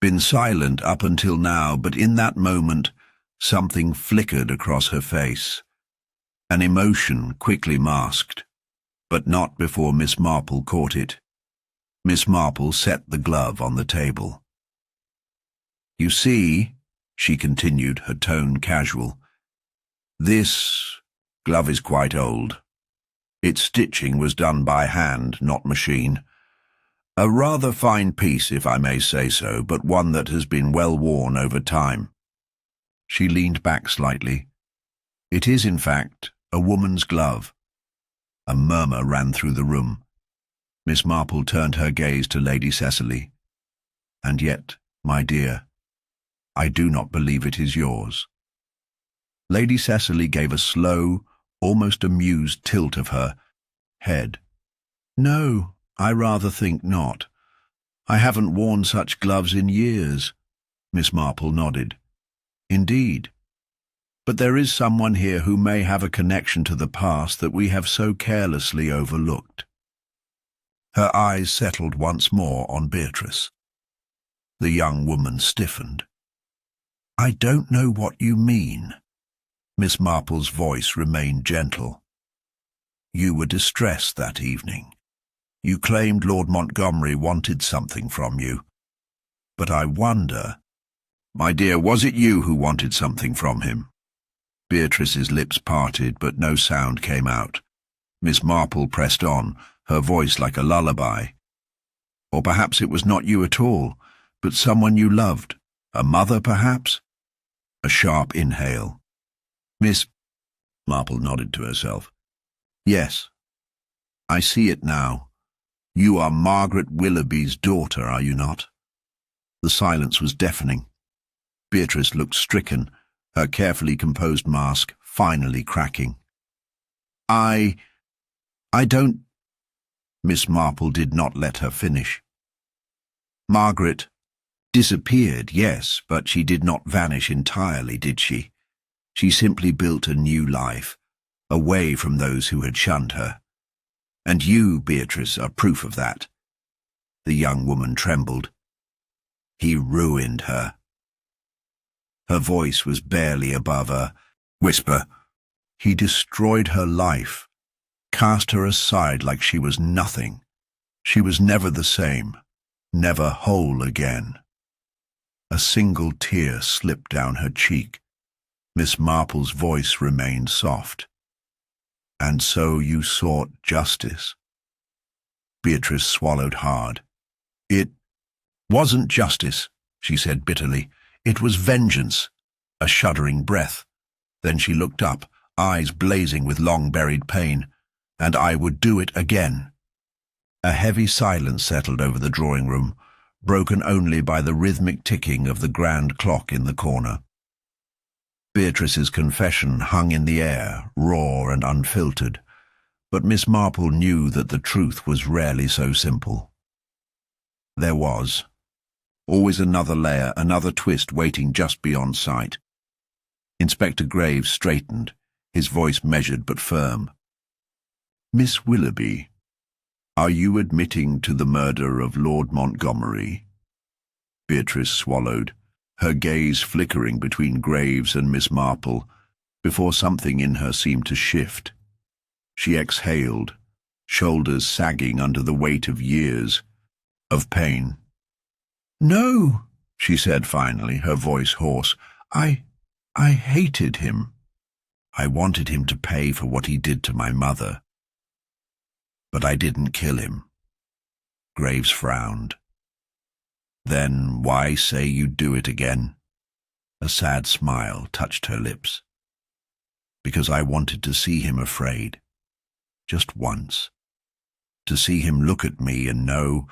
been silent up until now, but in that moment something flickered across her face. An emotion quickly masked, but not before Miss Marple caught it. Miss Marple set the glove on the table. "You see," she continued, her tone casual, "this glove is quite old. Its stitching was done by hand, not machine. A rather fine piece, if I may say so, but one that has been well worn over time." She leaned back slightly. "It is, in fact, a woman's glove." A murmur ran through the room. Miss Marple turned her gaze to Lady Cecily. "And yet, my dear, I do not believe it is yours." Lady Cecily gave a slow, almost amused tilt of her head. "No, I rather think not. I haven't worn such gloves in years." Miss Marple nodded. "Indeed. But there is someone here who may have a connection to the past that we have so carelessly overlooked." Her eyes settled once more on Beatrice. The young woman stiffened. "I don't know what you mean." Miss Marple's voice remained gentle. "You were distressed that evening. You claimed Lord Montgomery wanted something from you. But I wonder, my dear, was it you who wanted something from him?" Beatrice's lips parted, but no sound came out. Miss Marple pressed on, her voice like a lullaby. "Or perhaps it was not you at all, but someone you loved. A mother, perhaps?" A sharp inhale. Miss Marple nodded to herself. "Yes, I see it now. You are Margaret Willoughby's daughter, are you not?" The silence was deafening. Beatrice looked stricken, her carefully composed mask finally cracking. I don't—" Miss Marple did not let her finish. "Margaret disappeared, yes, but she did not vanish entirely, did she? She simply built a new life, away from those who had shunned her. And you, Beatrice, are proof of that." The young woman trembled. "He ruined her." Her voice was barely above a whisper. "He destroyed her life, cast her aside like she was nothing. She was never the same, never whole again." A single tear slipped down her cheek. Miss Marple's voice remained soft. "And so you sought justice?" Beatrice swallowed hard. "It wasn't justice," she said bitterly. It was vengeance. A shuddering breath. Then she looked up, eyes blazing with long-buried pain. And I would do it again. A heavy silence settled over the drawing-room, broken only by the rhythmic ticking of the grand clock in the corner. Beatrice's confession hung in the air, raw and unfiltered, but Miss Marple knew that the truth was rarely so simple. There was. Always another layer, another twist waiting just beyond sight. Inspector Graves straightened, his voice measured but firm. "Miss Willoughby, are you admitting to the murder of Lord Montgomery?" Beatrice swallowed, her gaze flickering between Graves and Miss Marple, before something in her seemed to shift. She exhaled, shoulders sagging under the weight of years, of pain. "No," she said finally, her voice hoarse. I hated him. I wanted him to pay for what he did to my mother. But I didn't kill him." Graves frowned. "Then why say you'd do it again?" A sad smile touched her lips. "Because I wanted to see him afraid. Just once. To see him look at me and know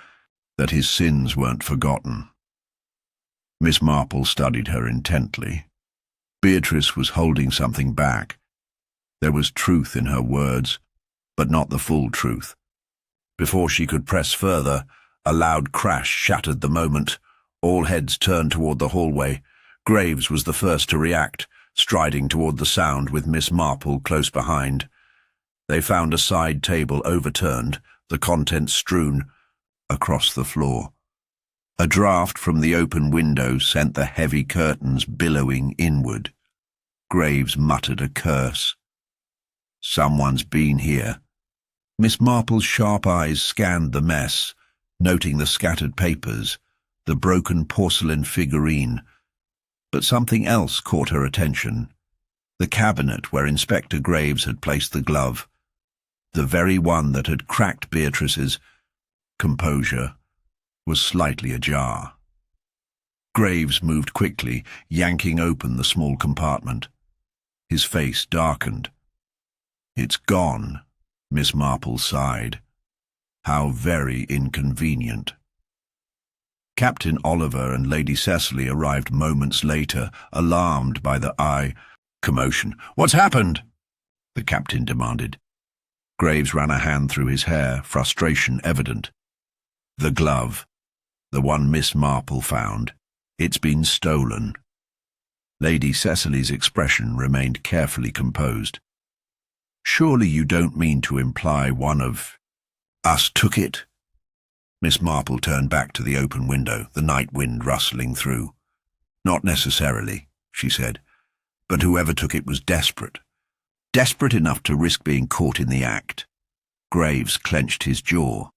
that his sins weren't forgotten." Miss Marple studied her intently. Beatrice was holding something back. There was truth in her words, but not the full truth. Before she could press further, a loud crash shattered the moment. All heads turned toward the hallway. Graves was the first to react, striding toward the sound with Miss Marple close behind. They found a side table overturned, the contents strewn across the floor. A draught from the open window sent the heavy curtains billowing inward. Graves muttered a curse. "Someone's been here." Miss Marple's sharp eyes scanned the mess, noting the scattered papers, the broken porcelain figurine. But something else caught her attention. The cabinet where Inspector Graves had placed the glove, the very one that had cracked Beatrice's composure, was slightly ajar. Graves moved quickly, yanking open the small compartment. His face darkened. "It's gone," Miss Marple sighed. "How very inconvenient." Captain Oliver and Lady Cecily arrived moments later, alarmed by the commotion. "What's happened?" the captain demanded. Graves ran a hand through his hair, frustration evident. "The glove, the one Miss Marple found. It's been stolen." Lady Cecily's expression remained carefully composed. "Surely you don't mean to imply one of us took it?" Miss Marple turned back to the open window, the night wind rustling through. "Not necessarily," she said, "but whoever took it was desperate. Desperate enough to risk being caught in the act." Graves clenched his jaw.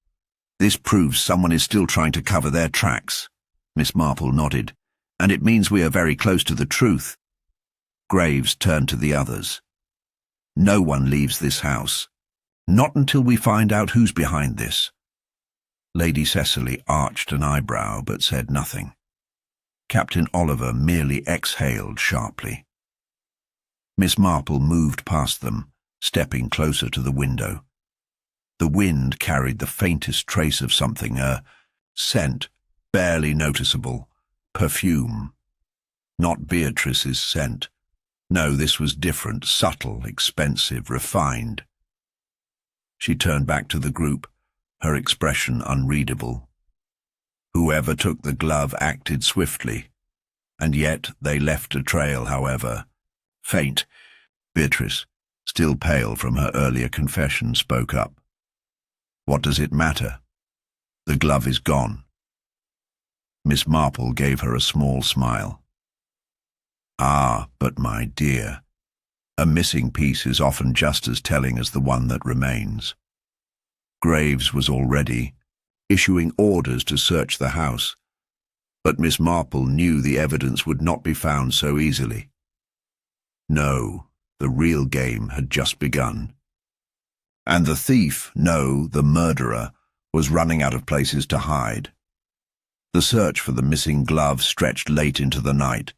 "This proves someone is still trying to cover their tracks." Miss Marple nodded. "And it means we are very close to the truth." Graves turned to the others. "No one leaves this house. Not until we find out who's behind this." Lady Cecily arched an eyebrow but said nothing. Captain Oliver merely exhaled sharply. Miss Marple moved past them, stepping closer to the window. The wind carried the faintest trace of something, a scent, barely noticeable, perfume. Not Beatrice's scent. No, this was different, subtle, expensive, refined. She turned back to the group, her expression unreadable. Whoever took the glove acted swiftly, and yet they left a trail, however. Faint. Beatrice, still pale from her earlier confession, spoke up. "What does it matter? The glove is gone." Miss Marple gave her a small smile. "Ah, but my dear, a missing piece is often just as telling as the one that remains." Graves was already issuing orders to search the house, but Miss Marple knew the evidence would not be found so easily. No, the real game had just begun. And the thief, no, the murderer, was running out of places to hide. The search for the missing glove stretched late into the night,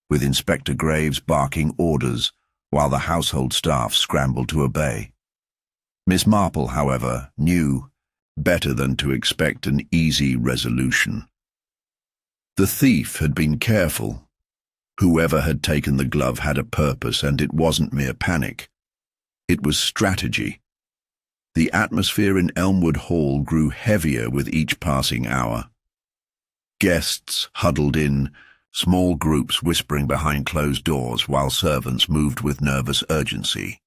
with Inspector Graves barking orders while the household staff scrambled to obey. Miss Marple, however, knew better than to expect an easy resolution. The thief had been careful. Whoever had taken the glove had a purpose, and it wasn't mere panic. It was strategy. The atmosphere in Elmwood Hall grew heavier with each passing hour. Guests huddled in, small groups whispering behind closed doors while servants moved with nervous urgency.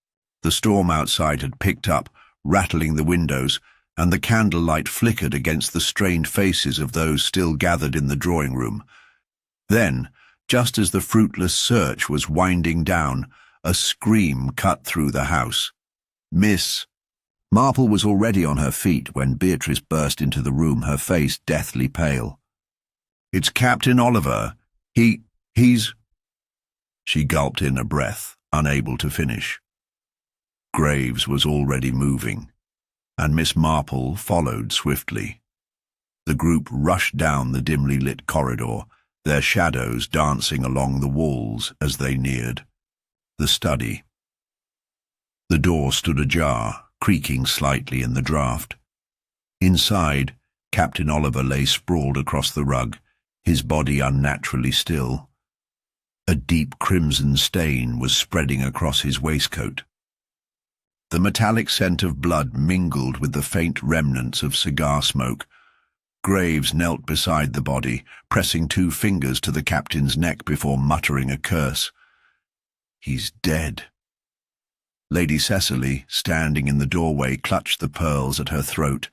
The storm outside had picked up, rattling the windows, and the candlelight flickered against the strained faces of those still gathered in the drawing room. Then, just as the fruitless search was winding down, a scream cut through the house. Miss Marple was already on her feet when Beatrice burst into the room, her face deathly pale. "It's Captain Oliver. He's—" She gulped in a breath, unable to finish. Graves was already moving, and Miss Marple followed swiftly. The group rushed down the dimly lit corridor, their shadows dancing along the walls as they neared the study. The door stood ajar, creaking slightly in the draught. Inside, Captain Oliver lay sprawled across the rug, his body unnaturally still. A deep crimson stain was spreading across his waistcoat. The metallic scent of blood mingled with the faint remnants of cigar smoke. Graves knelt beside the body, pressing 2 fingers to the captain's neck before muttering a curse. "He's dead." Lady Cecily, standing in the doorway, clutched the pearls at her throat.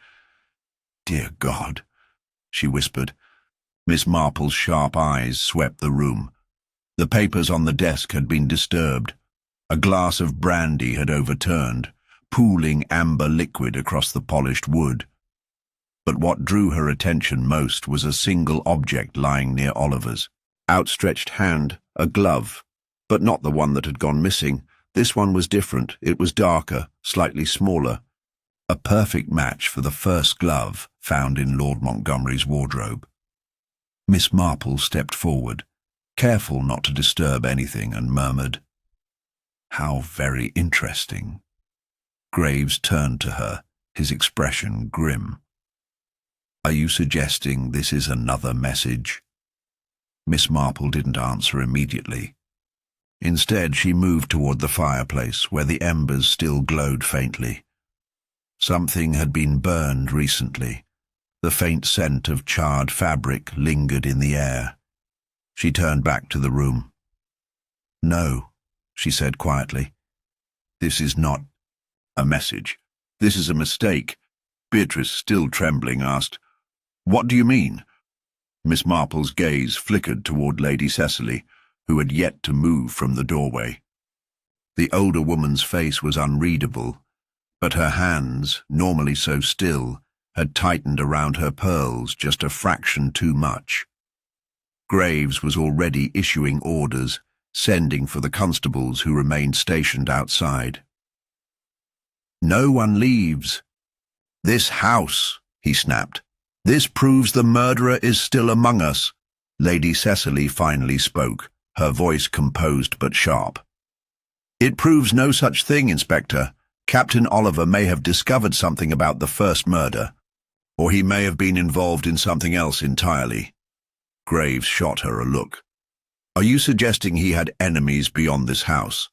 "Dear God," she whispered. Miss Marple's sharp eyes swept the room. The papers on the desk had been disturbed. A glass of brandy had overturned, pooling amber liquid across the polished wood. But what drew her attention most was a single object lying near Oliver's. Outstretched hand, a glove, but not the one that had gone missing. This one was different. It was darker, slightly smaller. A perfect match for the first glove found in Lord Montgomery's wardrobe. Miss Marple stepped forward, careful not to disturb anything, and murmured, "How very interesting." Graves turned to her, his expression grim. "Are you suggesting this is another message?" Miss Marple didn't answer immediately. Instead, she moved toward the fireplace, where the embers still glowed faintly. Something had been burned recently. The faint scent of charred fabric lingered in the air. She turned back to the room. "No," she said quietly. "This is not a message. This is a mistake." Beatrice, still trembling, asked, "What do you mean?" Miss Marple's gaze flickered toward Lady Cecily, who had yet to move from the doorway. The older woman's face was unreadable, but her hands, normally so still, had tightened around her pearls just a fraction too much. Graves was already issuing orders, sending for the constables who remained stationed outside. "No one leaves this house," he snapped. "This proves the murderer is still among us." Lady Cecily finally spoke, her voice composed but sharp. "It proves no such thing, Inspector. Captain Oliver may have discovered something about the first murder, or he may have been involved in something else entirely." Graves shot her a look. "Are you suggesting he had enemies beyond this house?"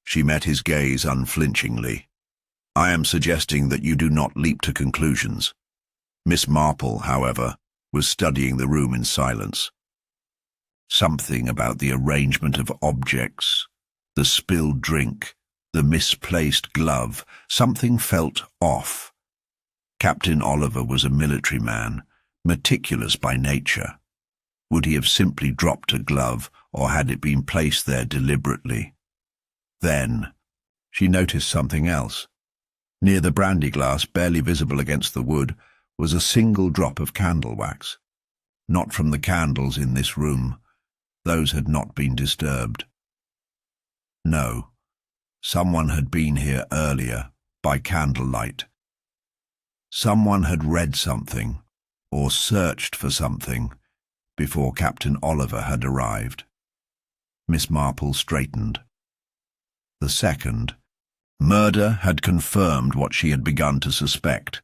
She met his gaze unflinchingly. "I am suggesting that you do not leap to conclusions." Miss Marple, however, was studying the room in silence. Something about the arrangement of objects, the spilled drink, the misplaced glove, something felt off. Captain Oliver was a military man, meticulous by nature. Would he have simply dropped a glove, or had it been placed there deliberately? Then she noticed something else. Near the brandy glass, barely visible against the wood, was a single drop of candle wax. Not from the candles in this room. Those had not been disturbed. No, someone had been here earlier, by candlelight. Someone had read something, or searched for something before Captain Oliver had arrived. Miss Marple straightened. The second, murder had confirmed what she had begun to suspect.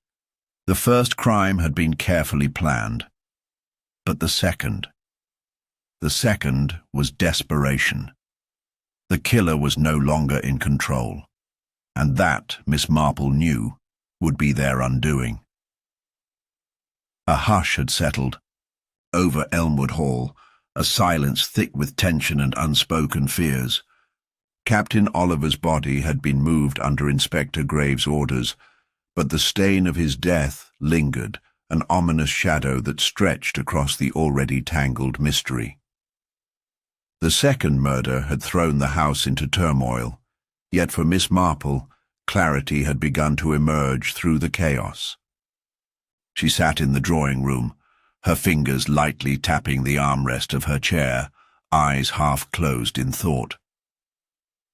The first crime had been carefully planned. But the second was desperation. The killer was no longer in control, and that, Miss Marple knew, would be their undoing. A hush had settled over Elmwood Hall, a silence thick with tension and unspoken fears. Captain Oliver's body had been moved under Inspector Graves' orders, but the stain of his death lingered, an ominous shadow that stretched across the already tangled mystery. The second murder had thrown the house into turmoil, yet for Miss Marple, clarity had begun to emerge through the chaos. She sat in the drawing-room, her fingers lightly tapping the armrest of her chair, eyes half closed in thought.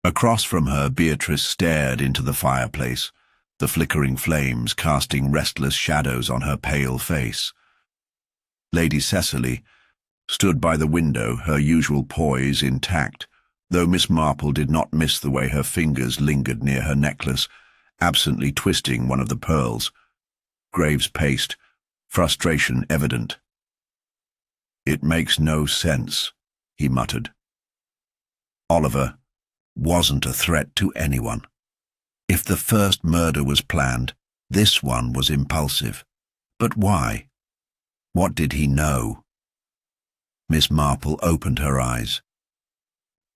Across from her, Beatrice stared into the fireplace, the flickering flames casting restless shadows on her pale face. Lady Cecily stood by the window, her usual poise intact, though Miss Marple did not miss the way her fingers lingered near her necklace, absently twisting one of the pearls. Graves paced, frustration evident. "It makes no sense," he muttered. Oliver wasn't a threat to anyone. If the first murder was planned, this one was impulsive. But why? What did he know? Miss Marple opened her eyes.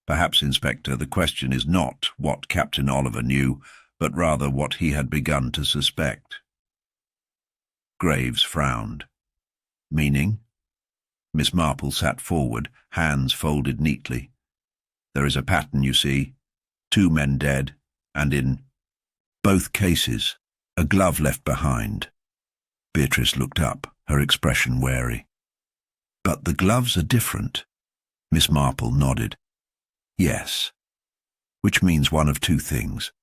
"Perhaps, Inspector, the question is not what Captain Oliver knew, but rather what he had begun to suspect." Graves frowned. "Meaning?" Miss Marple sat forward, hands folded neatly. "There is a pattern, you see. 2 men dead, and in both cases, a glove left behind." Beatrice looked up, her expression wary. "But the gloves are different." Miss Marple nodded. "Yes, which means one of 2 things.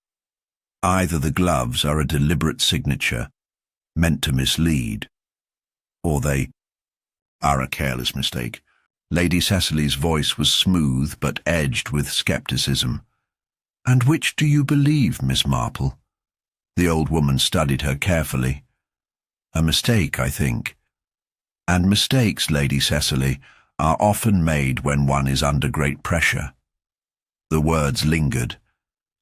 Either the gloves are a deliberate signature, meant to mislead, or they are a careless mistake." Lady Cecily's voice was smooth but edged with skepticism. "And which do you believe, Miss Marple?" The old woman studied her carefully. "A mistake, I think. And mistakes, Lady Cecily, are often made when one is under great pressure." The words lingered,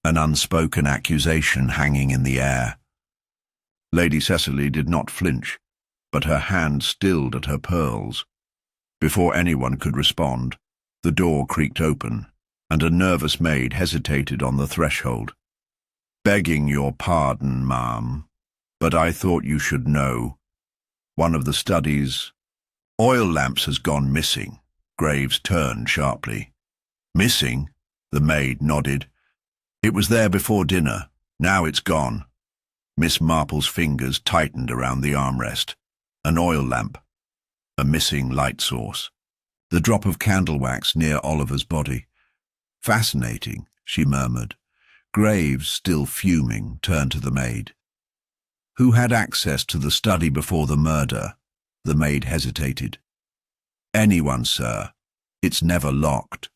an unspoken accusation hanging in the air. Lady Cecily did not flinch, but her hand stilled at her pearls. Before anyone could respond, the door creaked open, and a nervous maid hesitated on the threshold. "Begging your pardon, ma'am, but I thought you should know. One of the study's oil lamps has gone missing." Graves turned sharply. "Missing?" The maid nodded. "It was there before dinner. Now it's gone." Miss Marple's fingers tightened around the armrest. An oil lamp. A missing light source. The drop of candle wax near Oliver's body. "Fascinating," she murmured. Graves, still fuming, turned to the maid. "Who had access to the study before the murder?" The maid hesitated. "Anyone, sir. It's never locked."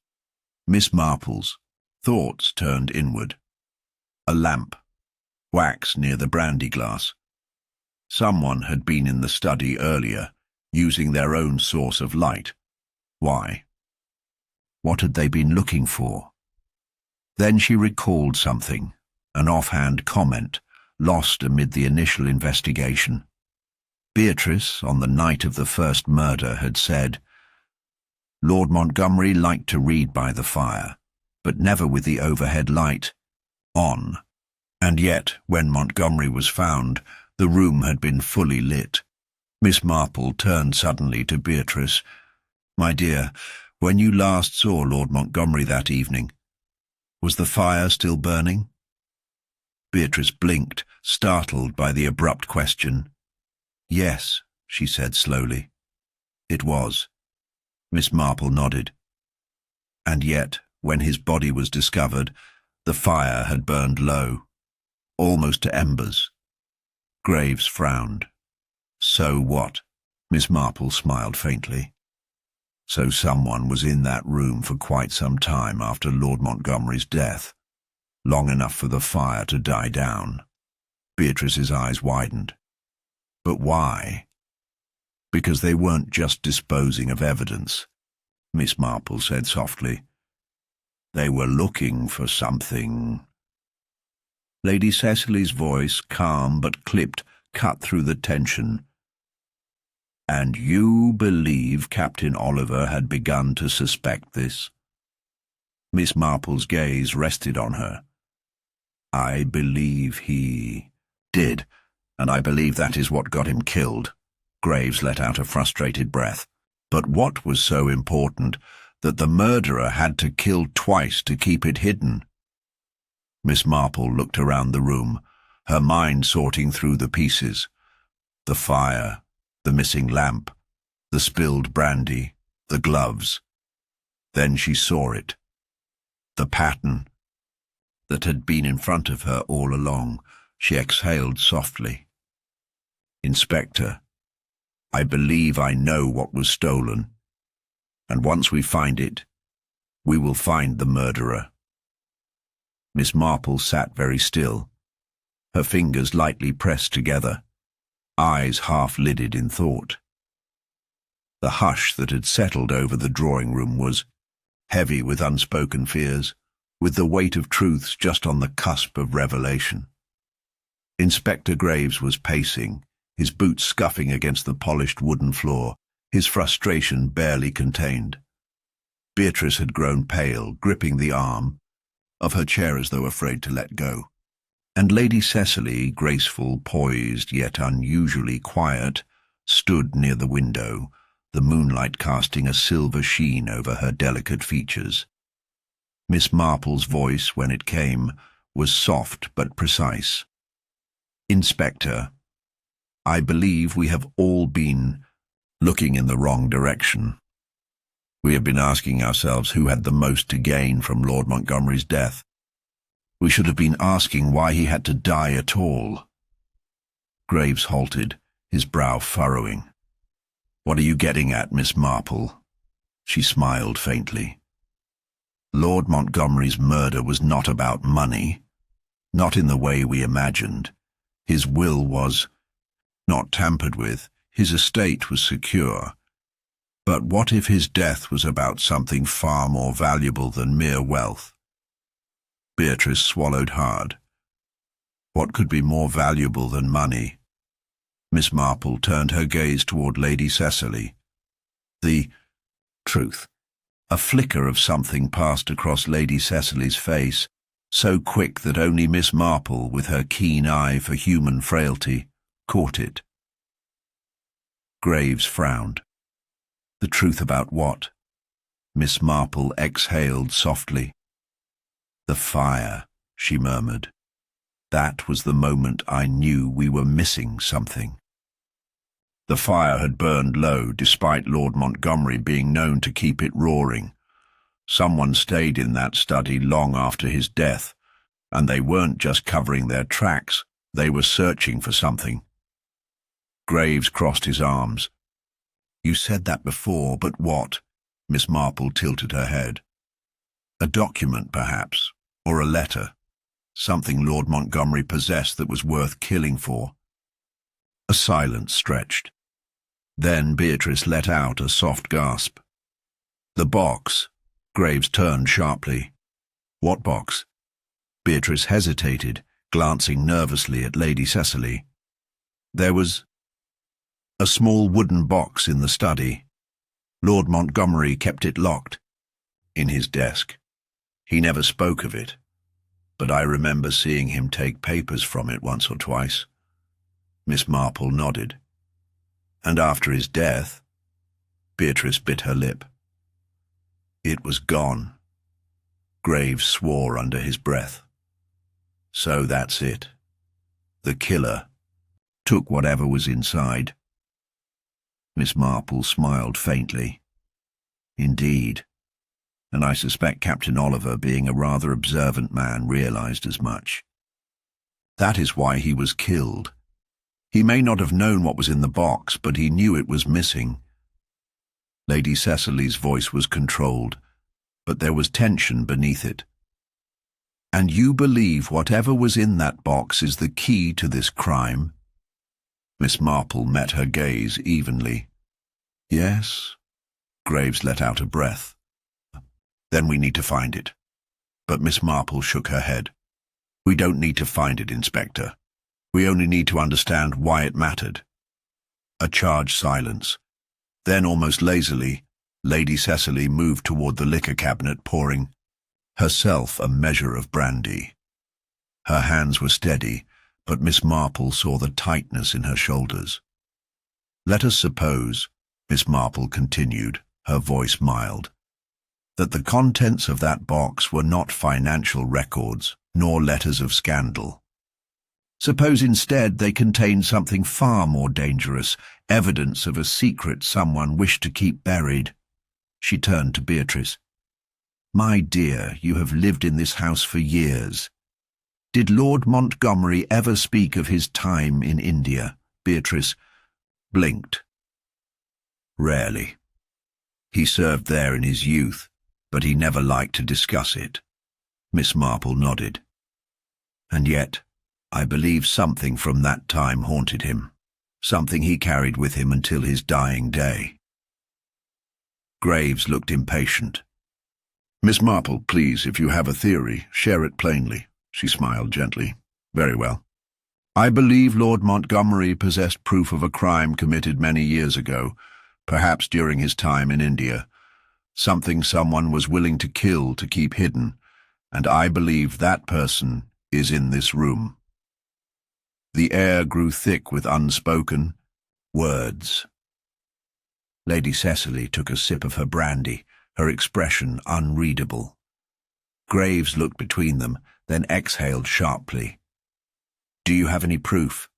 Miss Marple's thoughts turned inward. A lamp. Wax near the brandy glass. Someone had been in the study earlier, using their own source of light. Why? What had they been looking for? Then she recalled something, an offhand comment, lost amid the initial investigation. Beatrice, on the night of the first murder, had said, "Lord Montgomery liked to read by the fire, but never with the overhead light on." And yet, when Montgomery was found, the room had been fully lit. Miss Marple turned suddenly to Beatrice. "My dear, when you last saw Lord Montgomery that evening, was the fire still burning?" Beatrice blinked, startled by the abrupt question. "Yes," she said slowly. "It was." Miss Marple nodded. "And yet, when his body was discovered, the fire had burned low, almost to embers." Graves frowned. "So what?" Miss Marple smiled faintly. So someone was in that room for quite some time after Lord Montgomery's death, long enough for the fire to die down. Beatrice's eyes widened. But why? Because they weren't just disposing of evidence, Miss Marple said softly. They were looking for something. Lady Cecily's voice, calm but clipped, cut through the tension. And you believe Captain Oliver had begun to suspect this? Miss Marple's gaze rested on her. I believe he did, and I believe that is what got him killed. Graves let out a frustrated breath. But what was so important that the murderer had to kill twice to keep it hidden? Miss Marple looked around the room, her mind sorting through the pieces. The fire, the missing lamp, the spilled brandy, the gloves. Then she saw it. The pattern that had been in front of her all along. She exhaled softly. Inspector, I believe I know what was stolen. And once we find it, we will find the murderer. Miss Marple sat very still, her fingers lightly pressed together, eyes half-lidded in thought. The hush that had settled over the drawing-room was heavy with unspoken fears, with the weight of truths just on the cusp of revelation. Inspector Graves was pacing, his boots scuffing against the polished wooden floor, his frustration barely contained. Beatrice had grown pale, gripping the arm of her chair as though afraid to let go. And Lady Cecily, graceful, poised, yet unusually quiet, stood near the window, the moonlight casting a silver sheen over her delicate features. Miss Marple's voice, when it came, was soft but precise. Inspector, I believe we have all been looking in the wrong direction. We have been asking ourselves who had the most to gain from Lord Montgomery's death. We should have been asking why he had to die at all. Graves halted, his brow furrowing. What are you getting at, Miss Marple? She smiled faintly. Lord Montgomery's murder was not about money, not in the way we imagined. His will was not tampered with, his estate was secure. But what if his death was about something far more valuable than mere wealth? Beatrice swallowed hard. What could be more valuable than money? Miss Marple turned her gaze toward Lady Cecily. The truth. A flicker of something passed across Lady Cecily's face, so quick that only Miss Marple, with her keen eye for human frailty, caught it. Graves frowned. The truth about what? Miss Marple exhaled softly. The fire, she murmured. That was the moment I knew we were missing something. The fire had burned low, despite Lord Montgomery being known to keep it roaring. Someone stayed in that study long after his death, and they weren't just covering their tracks, they were searching for something. Graves crossed his arms. You said that before, but what? Miss Marple tilted her head. A document, perhaps, or a letter. Something Lord Montgomery possessed that was worth killing for. A silence stretched. Then Beatrice let out a soft gasp. The box. Graves turned sharply. What box? Beatrice hesitated, glancing nervously at Lady Cecily. There was a small wooden box in the study. Lord Montgomery kept it locked in his desk. He never spoke of it, but I remember seeing him take papers from it once or twice. Miss Marple nodded. And after his death, Beatrice bit her lip. It was gone. Graves swore under his breath. So that's it. The killer took whatever was inside. Miss Marple smiled faintly. Indeed, and I suspect Captain Oliver, being a rather observant man, realized as much. That is why he was killed. He may not have known what was in the box, but he knew it was missing. Lady Cecily's voice was controlled, but there was tension beneath it. "And you believe whatever was in that box is the key to this crime?" Miss Marple met her gaze evenly. "Yes." Graves let out a breath. "Then we need to find it." But Miss Marple shook her head. "We don't need to find it, Inspector. We only need to understand why it mattered." A charged silence. Then, almost lazily, Lady Cecily moved toward the liquor cabinet, pouring herself a measure of brandy. Her hands were steady, but Miss Marple saw the tightness in her shoulders. "Let us suppose," Miss Marple continued, her voice mild, "that the contents of that box were not financial records, nor letters of scandal. Suppose instead they contained something far more dangerous, evidence of a secret someone wished to keep buried." She turned to Beatrice. "My dear, you have lived in this house for years. Did Lord Montgomery ever speak of his time in India?" Beatrice blinked. "Rarely. He served there in his youth, but he never liked to discuss it." Miss Marple nodded. "And yet, I believe something from that time haunted him, something he carried with him until his dying day." Graves looked impatient. "Miss Marple, please, if you have a theory, share it plainly." She smiled gently. "Very well. I believe Lord Montgomery possessed proof of a crime committed many years ago, perhaps during his time in India, something someone was willing to kill to keep hidden, and I believe that person is in this room." The air grew thick with unspoken words. Lady Cecily took a sip of her brandy, her expression unreadable. Graves looked between them, then exhaled sharply. "Do you have any proof?"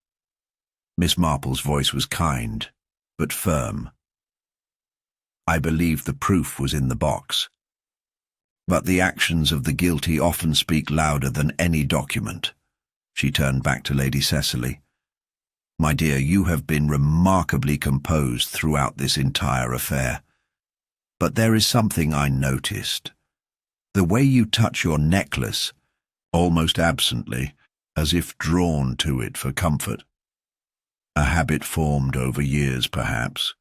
Miss Marple's voice was kind, but firm. "I believe the proof was in the box. But the actions of the guilty often speak louder than any document." She turned back to Lady Cecily. "My dear, you have been remarkably composed throughout this entire affair. But there is something I noticed. The way you touch your necklace, almost absently, as if drawn to it for comfort. A habit formed over years, perhaps."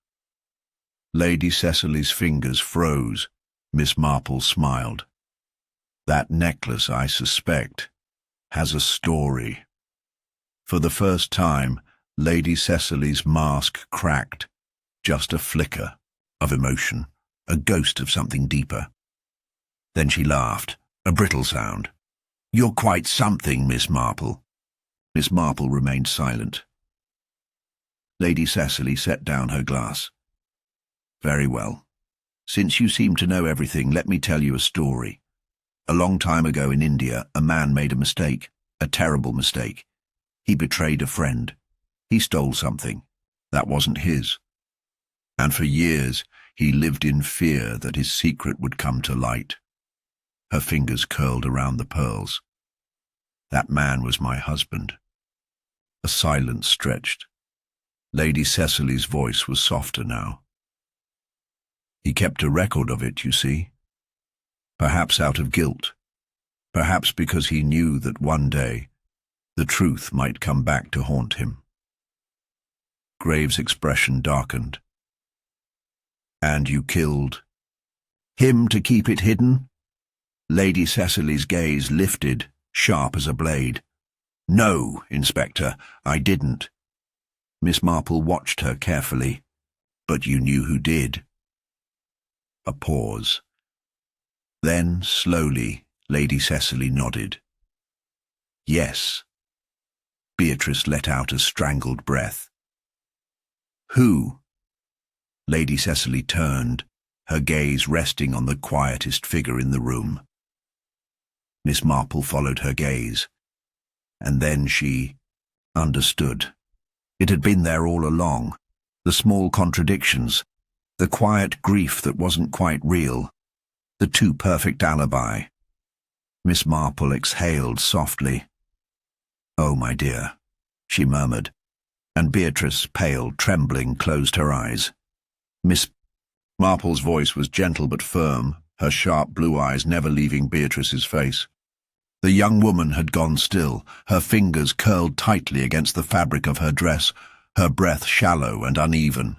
Lady Cecily's fingers froze. Miss Marple smiled. "That necklace, I suspect, has a story." For the first time, Lady Cecily's mask cracked, just a flicker of emotion, a ghost of something deeper. Then she laughed, a brittle sound. "You're quite something, Miss Marple." Miss Marple remained silent. Lady Cecily set down her glass. "Very well. Since you seem to know everything, let me tell you a story. A long time ago in India, a man made a mistake, a terrible mistake. He betrayed a friend. He stole something that wasn't his. And for years, he lived in fear that his secret would come to light." Her fingers curled around the pearls. "That man was my husband." A silence stretched. Lady Cecily's voice was softer now. "He kept a record of it, you see. Perhaps out of guilt. Perhaps because he knew that one day the truth might come back to haunt him." Graves' expression darkened. "And you killed him to keep it hidden?" Lady Cecily's gaze lifted, sharp as a blade. "No, Inspector, I didn't." Miss Marple watched her carefully. "But you knew who did." A pause. Then, slowly, Lady Cecily nodded. "Yes." Beatrice let out a strangled breath. "Who?" Lady Cecily turned, her gaze resting on the quietest figure in the room. Miss Marple followed her gaze, and then she understood. It had been there all along, the small contradictions, the quiet grief that wasn't quite real, the too-perfect alibi. Miss Marple exhaled softly. "Oh, my dear," she murmured. and Beatrice, pale, trembling, closed her eyes. Miss Marple's voice was gentle but firm, her sharp blue eyes never leaving Beatrice's face. The young woman had gone still, her fingers curled tightly against the fabric of her dress, her breath shallow and uneven.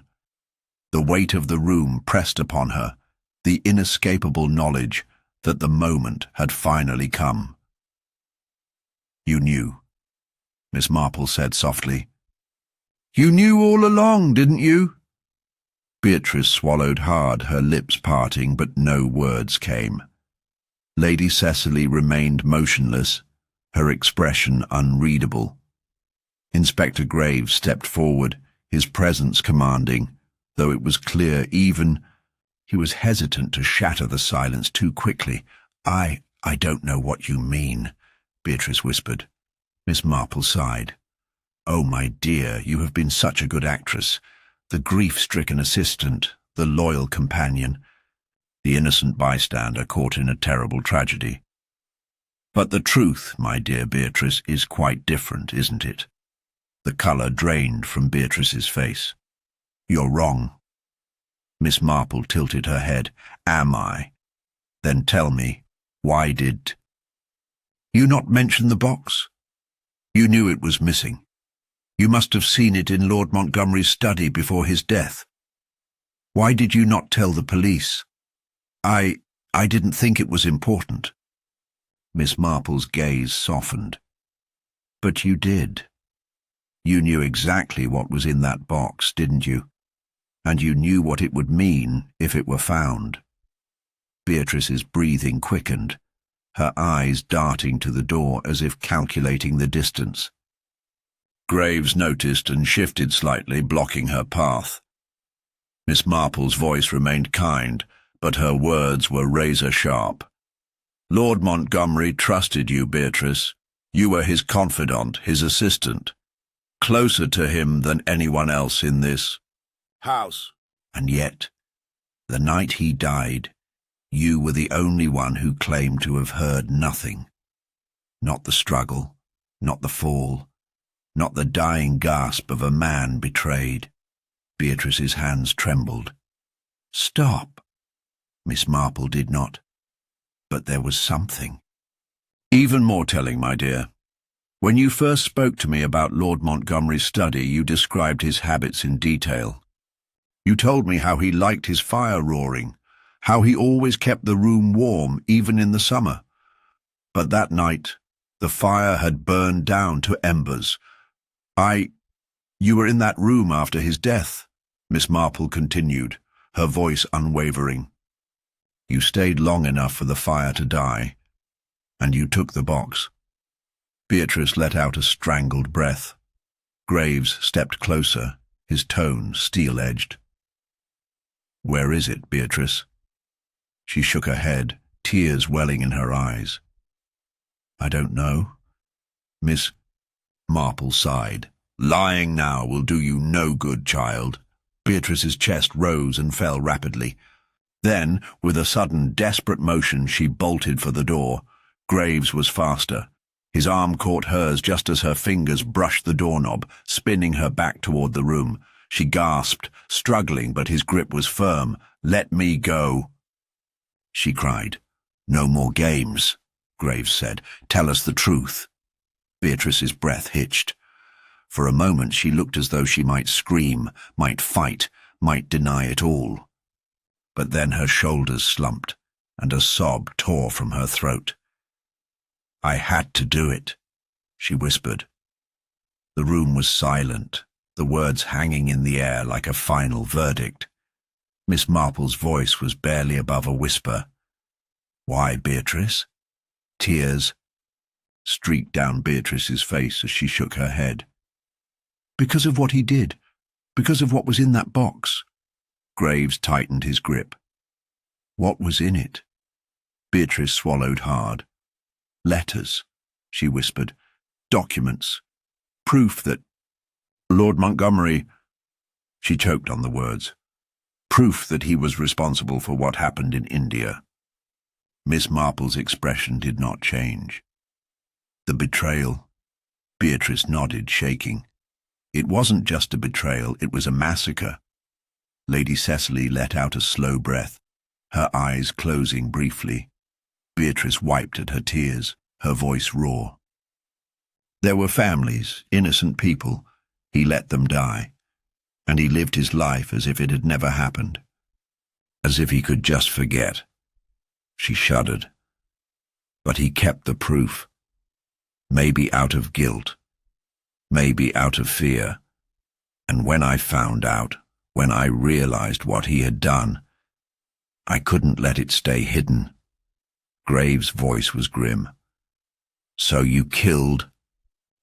The weight of the room pressed upon her, the inescapable knowledge that the moment had finally come. "You knew," Miss Marple said softly. "You knew all along, didn't you?" Beatrice swallowed hard, her lips parting, but no words came. Lady Cecily remained motionless, her expression unreadable. Inspector Graves stepped forward, his presence commanding, though it was clear even he was hesitant to shatter the silence too quickly. I don't know what you mean," Beatrice whispered. Miss Marple sighed. "Oh, my dear, you have been such a good actress. The grief-stricken assistant, the loyal companion, the innocent bystander caught in a terrible tragedy. But the truth, my dear Beatrice, is quite different, isn't it?" The colour drained from Beatrice's face. "You're wrong." Miss Marple tilted her head. "Am I? Then tell me, why did you not mention the box? You knew it was missing. You must have seen it in Lord Montgomery's study before his death. Why did you not tell the police?" I didn't think it was important." Miss Marple's gaze softened. "But you did. You knew exactly what was in that box, didn't you? And you knew what it would mean if it were found." Beatrice's breathing quickened, her eyes darting to the door as if calculating the distance. Graves noticed and shifted slightly, blocking her path. Miss Marple's voice remained kind, but her words were razor-sharp. "Lord Montgomery trusted you, Beatrice. You were his confidant, his assistant, closer to him than anyone else in this house. And yet, the night he died, you were the only one who claimed to have heard nothing. Not the struggle, not the fall, not the dying gasp of a man betrayed." Beatrice's hands trembled. "Stop." Miss Marple did not. But there was something. "Even more telling, my dear. When you first spoke to me about Lord Montgomery's study, you described his habits in detail. You told me how he liked his fire roaring, how he always kept the room warm, even in the summer. But that night, the fire had burned down to embers. You were in that room after his death," Miss Marple continued, her voice unwavering. "You stayed long enough for the fire to die, and you took the box." Beatrice let out a strangled breath. Graves stepped closer, his tone steel-edged. "Where is it, Beatrice?" She shook her head, tears welling in her eyes. "I don't know." Miss Marple sighed. "Lying now will do you no good, child." Beatrice's chest rose and fell rapidly. Then, with a sudden, desperate motion, she bolted for the door. Graves was faster. His arm caught hers just as her fingers brushed the doorknob, spinning her back toward the room. She gasped, struggling, but his grip was firm. "Let me go," she cried. "No more games," Graves said. "Tell us the truth." Beatrice's breath hitched. For a moment she looked as though she might scream, might fight, might deny it all. But then her shoulders slumped, and a sob tore from her throat. "I had to do it," she whispered. The room was silent, the words hanging in the air like a final verdict. Miss Marple's voice was barely above a whisper. "Why, Beatrice?" Tears streaked down Beatrice's face as she shook her head. "Because of what he did, because of what was in that box." Graves tightened his grip. "What was in it?" Beatrice swallowed hard. "Letters," she whispered. "Documents. Proof that Lord Montgomery—" She choked on the words. "Proof that he was responsible for what happened in India." Miss Marple's expression did not change. "The betrayal?" Beatrice nodded, shaking. It wasn't just a betrayal, it was a massacre. Lady Cecily let out a slow breath, her eyes closing briefly. Beatrice wiped at her tears, her voice raw. There were families, innocent people. He let them die, and he lived his life as if it had never happened, as if he could just forget. She shuddered. But he kept the proof. Maybe out of guilt, maybe out of fear. And when I found out, when I realized what he had done, I couldn't let it stay hidden. Graves' voice was grim. So you killed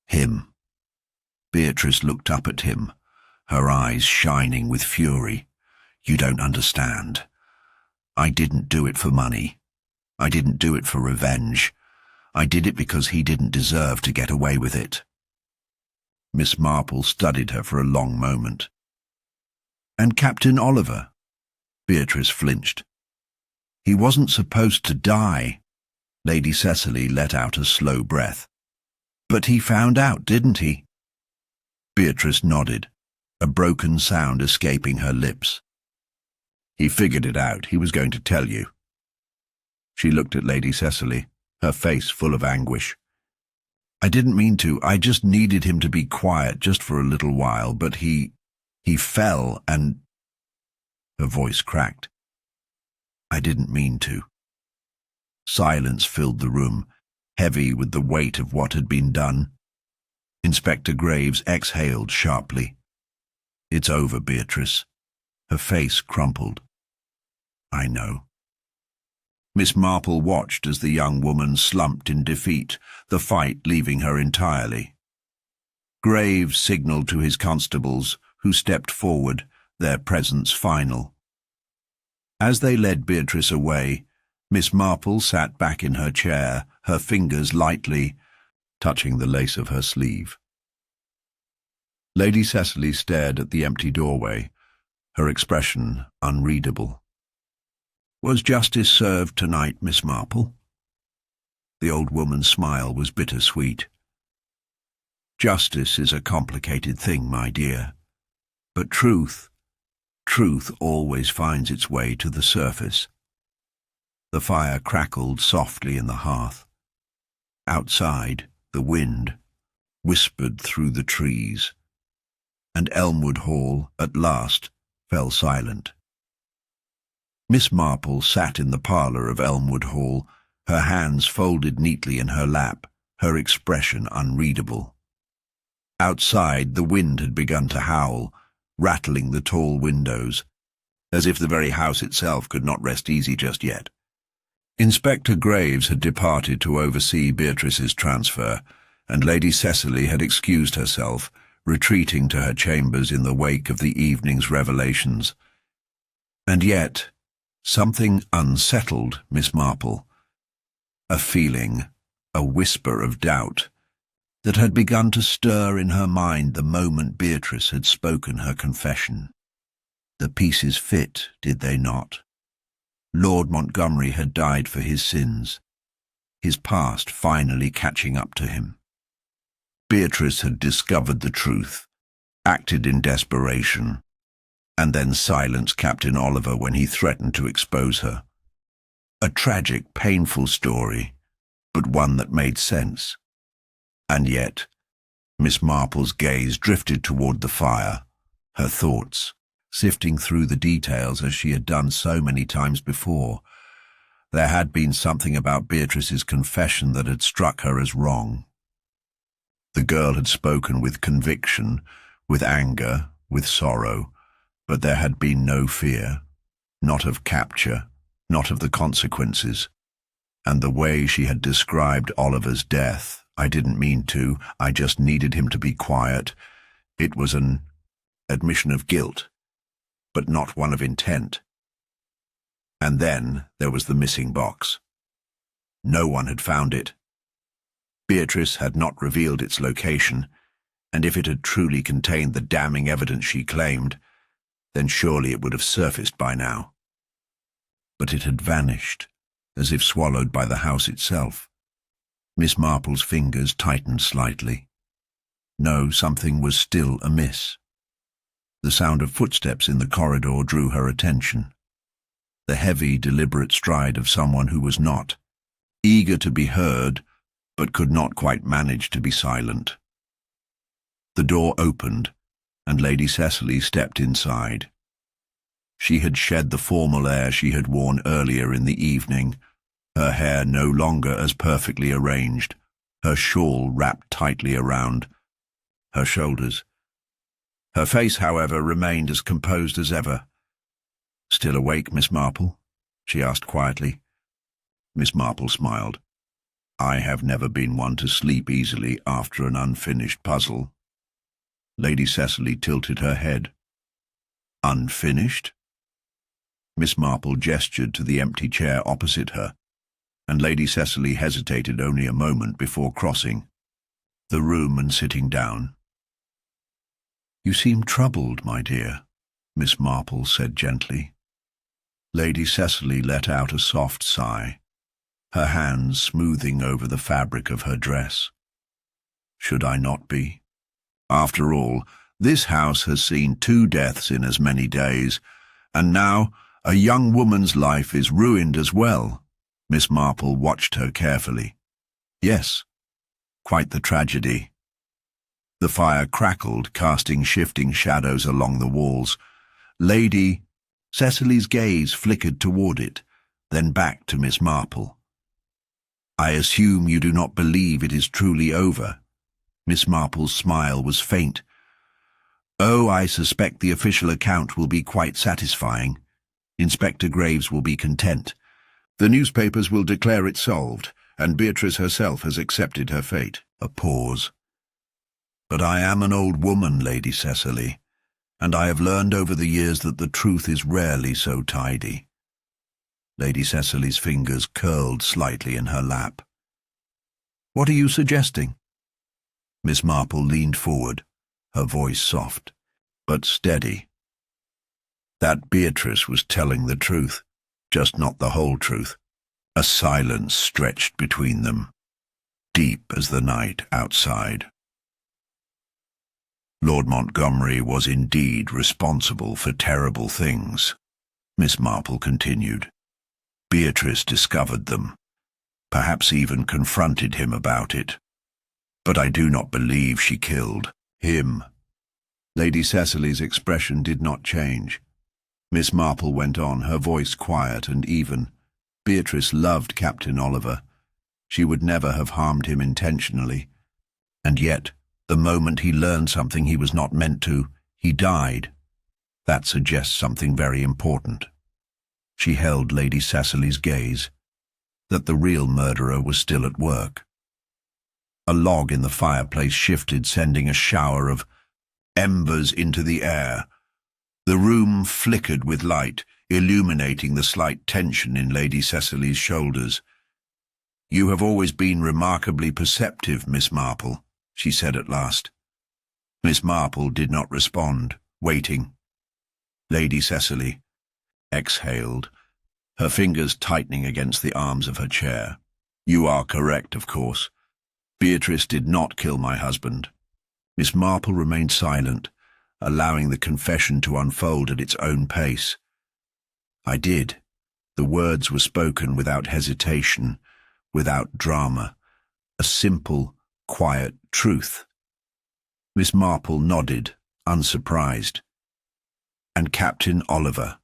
him? Beatrice looked up at him, her eyes shining with fury. You don't understand. I didn't do it for money. I didn't do it for revenge. I did it because he didn't deserve to get away with it. Miss Marple studied her for a long moment. And Captain Oliver? Beatrice flinched. He wasn't supposed to die. Lady Cecily let out a slow breath. But he found out, didn't he? Beatrice nodded, a broken sound escaping her lips. He figured it out. He was going to tell you. She looked at Lady Cecily, her face full of anguish. I didn't mean to. I just needed him to be quiet just for a little while, but he fell and... Her voice cracked. I didn't mean to. Silence filled the room, heavy with the weight of what had been done. Inspector Graves exhaled sharply. It's over, Beatrice. Her face crumpled. I know. Miss Marple watched as the young woman slumped in defeat, the fight leaving her entirely. Graves signalled to his constables, who stepped forward, their presence final. As they led Beatrice away, Miss Marple sat back in her chair, her fingers lightly touching the lace of her sleeve. Lady Cecily stared at the empty doorway, her expression unreadable. Was justice served tonight, Miss Marple? The old woman's smile was bittersweet. Justice is a complicated thing, my dear. But truth always finds its way to the surface. The fire crackled softly in the hearth. Outside, the wind whispered through the trees, and Elmwood Hall, at last, fell silent. Miss Marple sat in the parlour of Elmwood Hall, her hands folded neatly in her lap, her expression unreadable. Outside, the wind had begun to howl, rattling the tall windows, as if the very house itself could not rest easy just yet. Inspector Graves had departed to oversee Beatrice's transfer, and Lady Cecily had excused herself, retreating to her chambers in the wake of the evening's revelations. And yet, something unsettled Miss Marple. A feeling, a whisper of doubt, that had begun to stir in her mind the moment Beatrice had spoken her confession. The pieces fit, did they not? Lord Montgomery had died for his sins, his past finally catching up to him. Beatrice had discovered the truth, acted in desperation, and then silenced Captain Oliver when he threatened to expose her. A tragic, painful story, but one that made sense. And yet, Miss Marple's gaze drifted toward the fire, her thoughts, sifting through the details as she had done so many times before. There had been something about Beatrice's confession that had struck her as wrong. The girl had spoken with conviction, with anger, with sorrow, but there had been no fear, not of capture, not of the consequences. And the way she had described Oliver's death, I didn't mean to, I just needed him to be quiet. It was an admission of guilt, but not one of intent. And then there was the missing box. No one had found it. Beatrice had not revealed its location, and if it had truly contained the damning evidence she claimed, then surely it would have surfaced by now. But it had vanished, as if swallowed by the house itself. Miss Marple's fingers tightened slightly. No, something was still amiss. The sound of footsteps in the corridor drew her attention. The heavy, deliberate stride of someone who was not eager to be heard, but could not quite manage to be silent. The door opened, and Lady Cecily stepped inside. She had shed the formal air she had worn earlier in the evening, her hair no longer as perfectly arranged, her shawl wrapped tightly around her shoulders. Her face, however, remained as composed as ever. "Still awake, Miss Marple?" she asked quietly. Miss Marple smiled. "I have never been one to sleep easily after an unfinished puzzle." Lady Cecily tilted her head. "Unfinished?" Miss Marple gestured to the empty chair opposite her, and Lady Cecily hesitated only a moment before crossing the room and sitting down. "You seem troubled, my dear," Miss Marple said gently. Lady Cecily let out a soft sigh, her hands smoothing over the fabric of her dress. "Should I not be? After all, this house has seen 2 deaths in as many days, and now a young woman's life is ruined as well." Miss Marple watched her carefully. "Yes, quite the tragedy." The fire crackled, casting shifting shadows along the walls. Lady Cecily's gaze flickered toward it, then back to Miss Marple. "I assume you do not believe it is truly over." Miss Marple's smile was faint. "Oh, I suspect the official account will be quite satisfying. Inspector Graves will be content. The newspapers will declare it solved, and Beatrice herself has accepted her fate." A pause. "But I am an old woman, Lady Cecily, and I have learned over the years that the truth is rarely so tidy." Lady Cecily's fingers curled slightly in her lap. "What are you suggesting?" Miss Marple leaned forward, her voice soft, but steady. "That Beatrice was telling the truth, just not the whole truth." A silence stretched between them, deep as the night outside. "Lord Montgomery was indeed responsible for terrible things," Miss Marple continued. "Beatrice discovered them, perhaps even confronted him about it. But I do not believe she killed him." Lady Cecily's expression did not change. Miss Marple went on, her voice quiet and even. "Beatrice loved Captain Oliver. She would never have harmed him intentionally. And yet, the moment he learned something he was not meant to, he died. That suggests something very important." She held Lady Cecily's gaze, that the real murderer was still at work. A log in the fireplace shifted, sending a shower of embers into the air. The room flickered with light, illuminating the slight tension in Lady Cecily's shoulders. "You have always been remarkably perceptive, Miss Marple," she said at last. Miss Marple did not respond, waiting. Lady Cecily exhaled, her fingers tightening against the arms of her chair. "You are correct, of course. Beatrice did not kill my husband." Miss Marple remained silent, allowing the confession to unfold at its own pace. "I did." The words were spoken without hesitation, without drama. A simple, quiet truth. Miss Marple nodded, unsurprised. "And Captain Oliver?"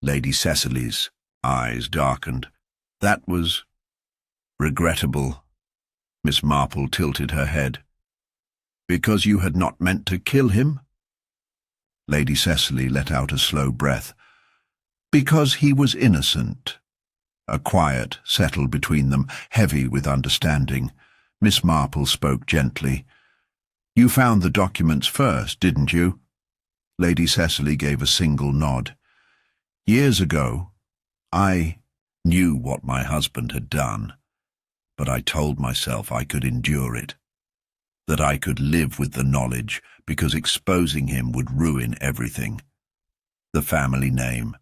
Lady Cecily's eyes darkened. "That was regrettable." Miss Marple tilted her head. "Because you had not meant to kill him?" Lady Cecily let out a slow breath. "Because he was innocent." A quiet settled between them, heavy with understanding. Miss Marple spoke gently. "You found the documents first, didn't you?" Lady Cecily gave a single nod. "Years ago, I knew what my husband had done, but I told myself I could endure it, that I could live with the knowledge, because exposing him would ruin everything. The family name,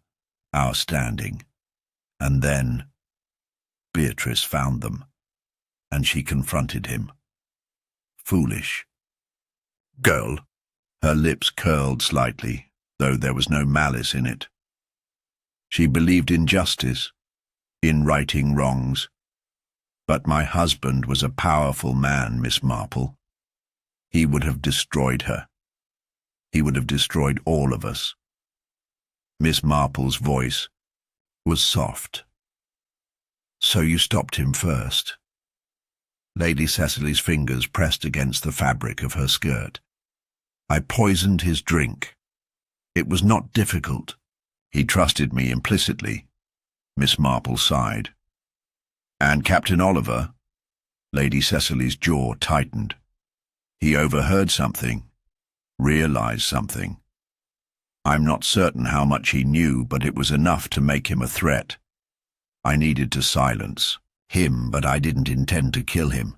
our standing. And then Beatrice found them, and she confronted him. Foolish, Girl. Her lips curled slightly, though there was no malice in it. She believed in justice, in righting wrongs. But my husband was a powerful man, Miss Marple. He would have destroyed her. He would have destroyed all of us. Miss Marple's voice was soft. So you stopped him first. Lady Cecily's fingers pressed against the fabric of her skirt. I poisoned his drink. It was not difficult. He trusted me implicitly. Miss Marple sighed. And Captain Oliver? Lady Cecily's jaw tightened. He overheard something, realized something. I'm not certain how much he knew, but it was enough to make him a threat. I needed to silence him, but I didn't intend to kill him.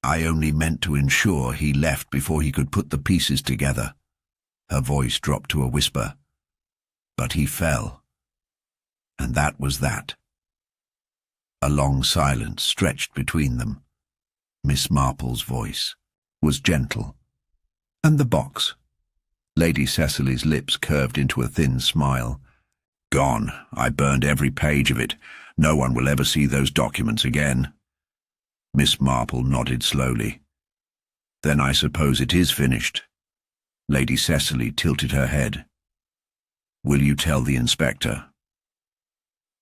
I only meant to ensure he left before he could put the pieces together. Her voice dropped to a whisper. But he fell. And that was that. A long silence stretched between them. Miss Marple's voice was gentle. And the box? Lady Cecily's lips curved into a thin smile. Gone. I burned every page of it. No one will ever see those documents again. Miss Marple nodded slowly. Then I suppose it is finished. Lady Cecily tilted her head. Will you tell the inspector?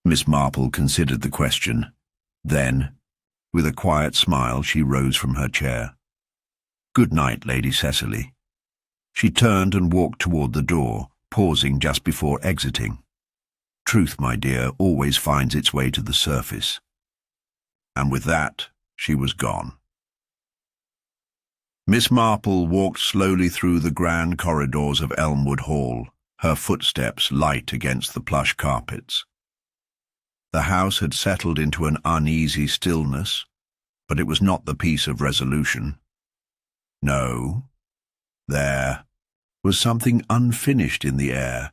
Miss Marple considered the question. Then, with a quiet smile, she rose from her chair. Good night, Lady Cecily. She turned and walked toward the door, pausing just before exiting. Truth, my dear, always finds its way to the surface. And with that, she was gone. Miss Marple walked slowly through the grand corridors of Elmwood Hall, her footsteps light against the plush carpets. The house had settled into an uneasy stillness, but it was not the peace of resolution. No, there was something unfinished in the air,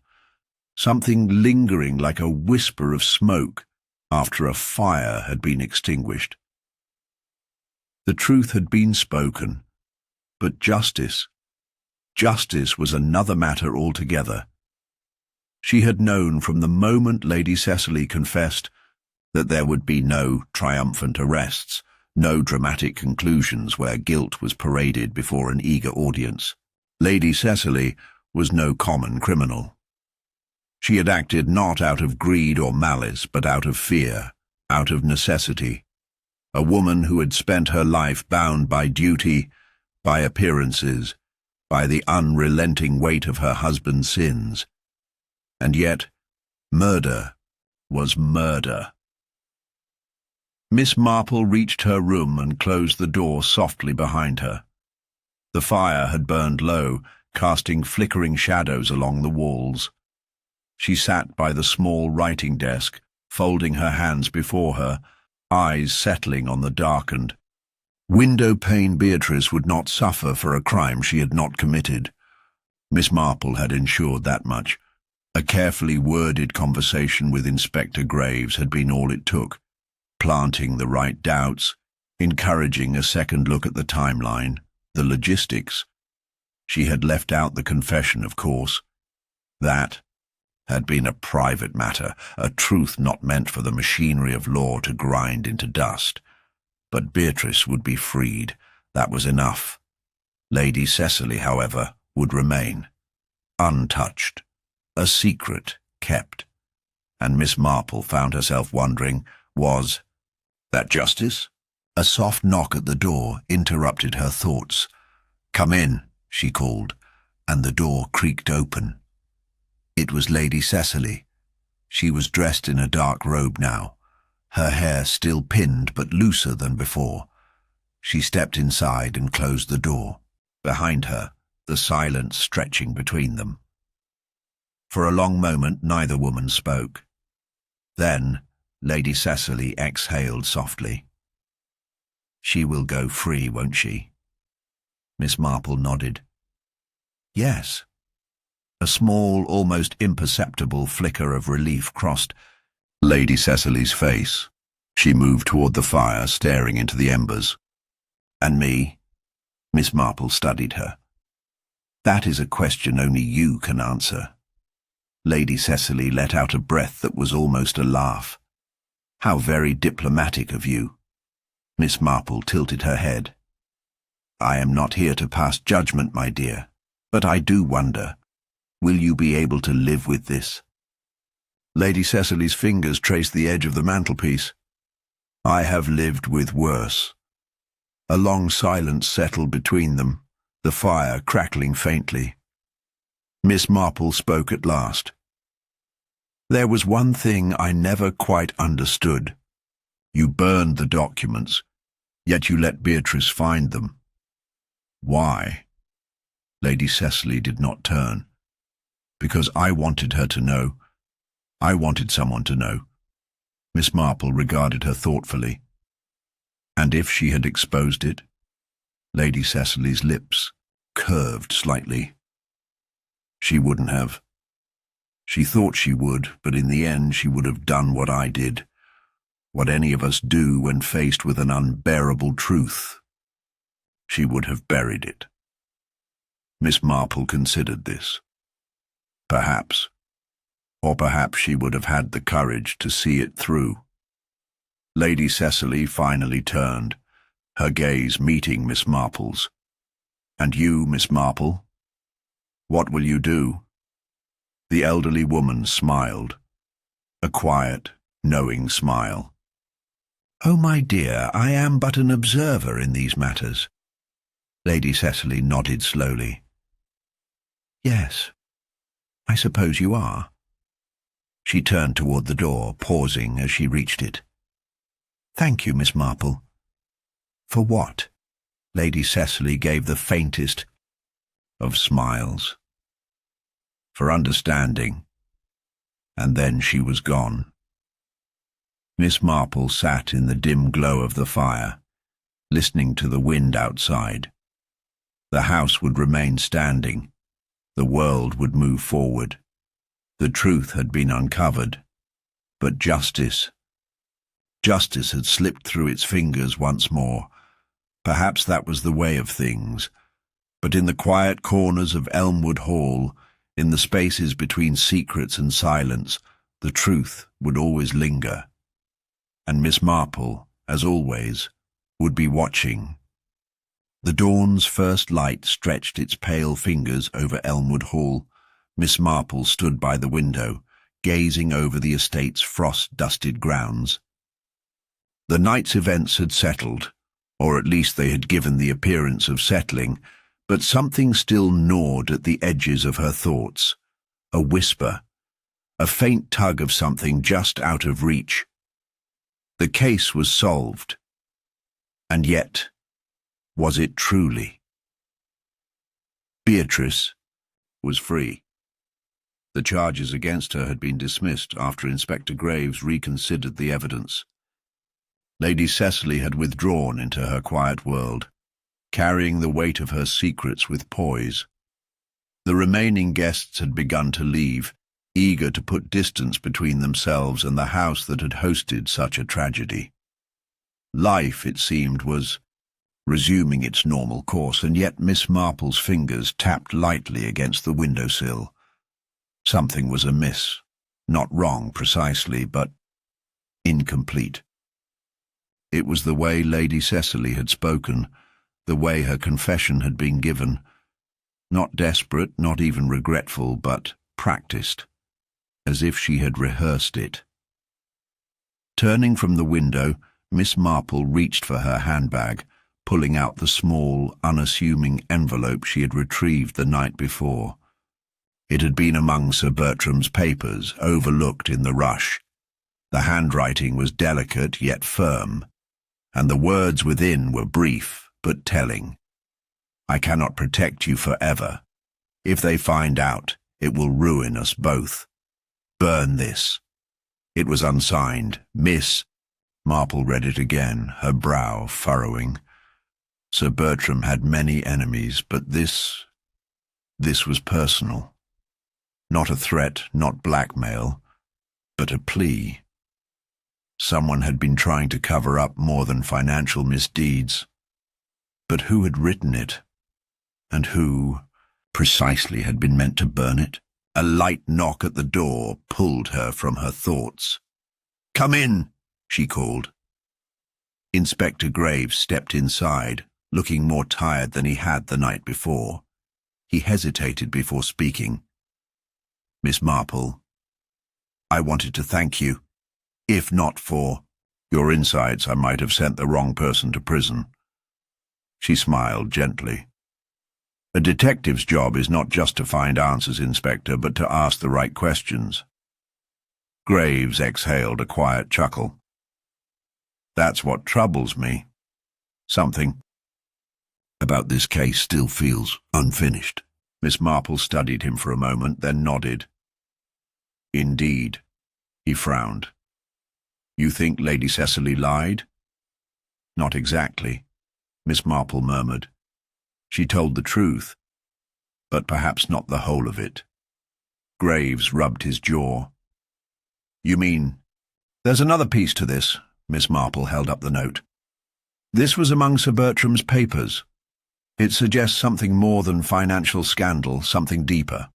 something lingering like a whisper of smoke after a fire had been extinguished. The truth had been spoken, but justice was another matter altogether. She had known from the moment Lady Cecily confessed that there would be no triumphant arrests, no dramatic conclusions where guilt was paraded before an eager audience. Lady Cecily was no common criminal. She had acted not out of greed or malice, but out of fear, out of necessity. A woman who had spent her life bound by duty, by appearances, by the unrelenting weight of her husband's sins. And yet, murder was murder. Miss Marple reached her room and closed the door softly behind her. The fire had burned low, casting flickering shadows along the walls. She sat by the small writing desk, folding her hands before her, eyes settling on the darkened. Window-pane Beatrice would not suffer for a crime she had not committed. Miss Marple had ensured that much. A carefully worded conversation with Inspector Graves had been all it took, planting the right doubts, encouraging a second look at the timeline, the logistics. She had left out the confession, of course. That had been a private matter, a truth not meant for the machinery of law to grind into dust. But Beatrice would be freed. That was enough. Lady Cecily, however, would remain, untouched, a secret kept. And Miss Marple found herself wondering, was that justice? A soft knock at the door interrupted her thoughts. "Come in," she called, and the door creaked open. It was Lady Cecily. She was dressed in a dark robe now, her hair still pinned but looser than before. She stepped inside and closed the door. Behind her, the silence stretching between them. For a long moment, neither woman spoke. Then, Lady Cecily exhaled softly. "She will go free, won't she?" Miss Marple nodded. "Yes." A small, almost imperceptible flicker of relief crossed Lady Cecily's face. She moved toward the fire, staring into the embers. "And me?" Miss Marple studied her. That is a question only you can answer. Lady Cecily let out a breath that was almost a laugh. How very diplomatic of you. Miss Marple tilted her head. I am not here to pass judgment, my dear, but I do wonder, will you be able to live with this? Lady Cecily's fingers traced the edge of the mantelpiece. I have lived with worse. A long silence settled between them, the fire crackling faintly. Miss Marple spoke at last. There was one thing I never quite understood. You burned the documents, yet you let Beatrice find them. Why? Lady Cecily did not turn. Because I wanted her to know. I wanted someone to know. Miss Marple regarded her thoughtfully. And if she had exposed it? Lady Cecily's lips curved slightly. She wouldn't have. She thought she would, but in the end she would have done what I did, what any of us do when faced with an unbearable truth. She would have buried it. Miss Marple considered this. Perhaps. Or perhaps she would have had the courage to see it through. Lady Cecily finally turned, her gaze meeting Miss Marple's. And you, Miss Marple? What will you do? The elderly woman smiled, a quiet, knowing smile. Oh, my dear, I am but an observer in these matters. Lady Cecily nodded slowly. Yes, I suppose you are. She turned toward the door, pausing as she reached it. Thank you, Miss Marple. For what? Lady Cecily gave the faintest of smiles. For understanding. And then she was gone. Miss Marple sat in the dim glow of the fire, listening to the wind outside. The house would remain standing. The world would move forward. The truth had been uncovered. But justice had slipped through its fingers once more. Perhaps that was the way of things. But in the quiet corners of Elmwood Hall, in the spaces between secrets and silence, the truth would always linger. And Miss Marple, as always, would be watching. The dawn's first light stretched its pale fingers over Elmwood Hall. Miss Marple stood by the window, gazing over the estate's frost-dusted grounds. The night's events had settled, or at least they had given the appearance of settling, but something still gnawed at the edges of her thoughts. A whisper, a faint tug of something just out of reach. The case was solved. And yet, was it truly? Beatrice was free. The charges against her had been dismissed after Inspector Graves reconsidered the evidence. Lady Cecily had withdrawn into her quiet world, carrying the weight of her secrets with poise. The remaining guests had begun to leave, eager to put distance between themselves and the house that had hosted such a tragedy. Life, it seemed, was resuming its normal course, and yet Miss Marple's fingers tapped lightly against the windowsill. Something was amiss, not wrong precisely, but incomplete. It was the way Lady Cecily had spoken, the way her confession had been given, not desperate, not even regretful, but practiced, as if she had rehearsed it. Turning from the window, Miss Marple reached for her handbag, pulling out the small, unassuming envelope she had retrieved the night before. It had been among Sir Bertram's papers, overlooked in the rush. The handwriting was delicate yet firm, and the words within were brief but telling. I cannot protect you forever. If they find out, it will ruin us both. Burn this. It was unsigned. Miss Marple read it again, her brow furrowing. Sir Bertram had many enemies, but this was personal. Not a threat, not blackmail, but a plea. Someone had been trying to cover up more than financial misdeeds. But who had written it? And who precisely had been meant to burn it. A light knock at the door pulled her from her thoughts. "Come in," she called. Inspector Graves stepped inside, looking more tired than he had the night before. He hesitated before speaking. "Miss Marple, I wanted to thank you. If not for your insights, I might have sent the wrong person to prison." She smiled gently. "A detective's job is not just to find answers, Inspector, but to ask the right questions." Graves exhaled a quiet chuckle. "That's what troubles me. Something about this case still feels unfinished." Miss Marple studied him for a moment, then nodded. "Indeed," he frowned. "You think Lady Cecily lied?" "Not exactly," Miss Marple murmured. "She told the truth, but perhaps not the whole of it." Graves rubbed his jaw. "You mean—" "There's another piece to this." Miss Marple held up the note. "This was among Sir Bertram's papers. It suggests something more than financial scandal, something deeper."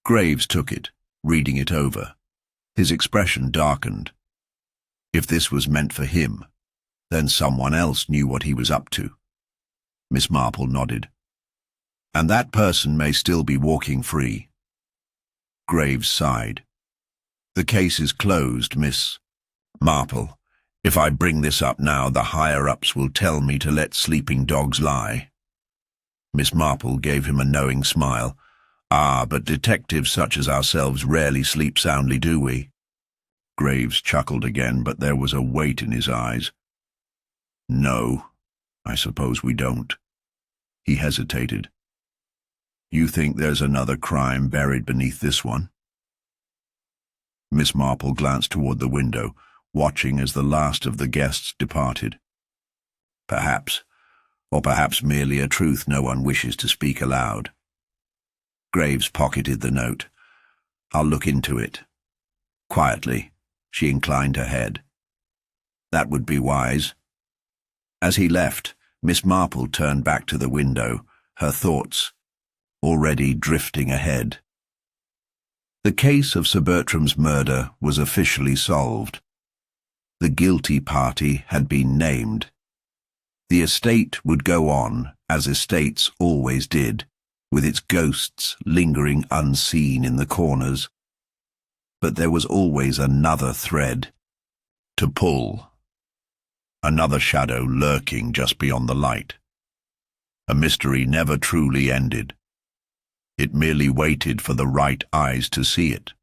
Graves took it, reading it over. His expression darkened. If this was meant for him, then someone else knew what he was up to. Miss Marple nodded. "And that person may still be walking free." Graves sighed. "The case is closed, Miss Marple. If I bring this up now, the higher-ups will tell me to let sleeping dogs lie." Miss Marple gave him a knowing smile. "Ah, but detectives such as ourselves rarely sleep soundly, do we?" Graves chuckled again, but there was a weight in his eyes. "No, I suppose we don't." He hesitated. "You think there's another crime buried beneath this one?" Miss Marple glanced toward the window, watching as the last of the guests departed. "Perhaps, or perhaps merely a truth no one wishes to speak aloud." Graves pocketed the note. "I'll look into it." Quietly, she inclined her head. "That would be wise." As he left, Miss Marple turned back to the window, her thoughts already drifting ahead. The case of Sir Bertram's murder was officially solved. The guilty party had been named. The estate would go on, as estates always did, with its ghosts lingering unseen in the corners. But there was always another thread to pull, another shadow lurking just beyond the light. A mystery never truly ended. It merely waited for the right eyes to see it.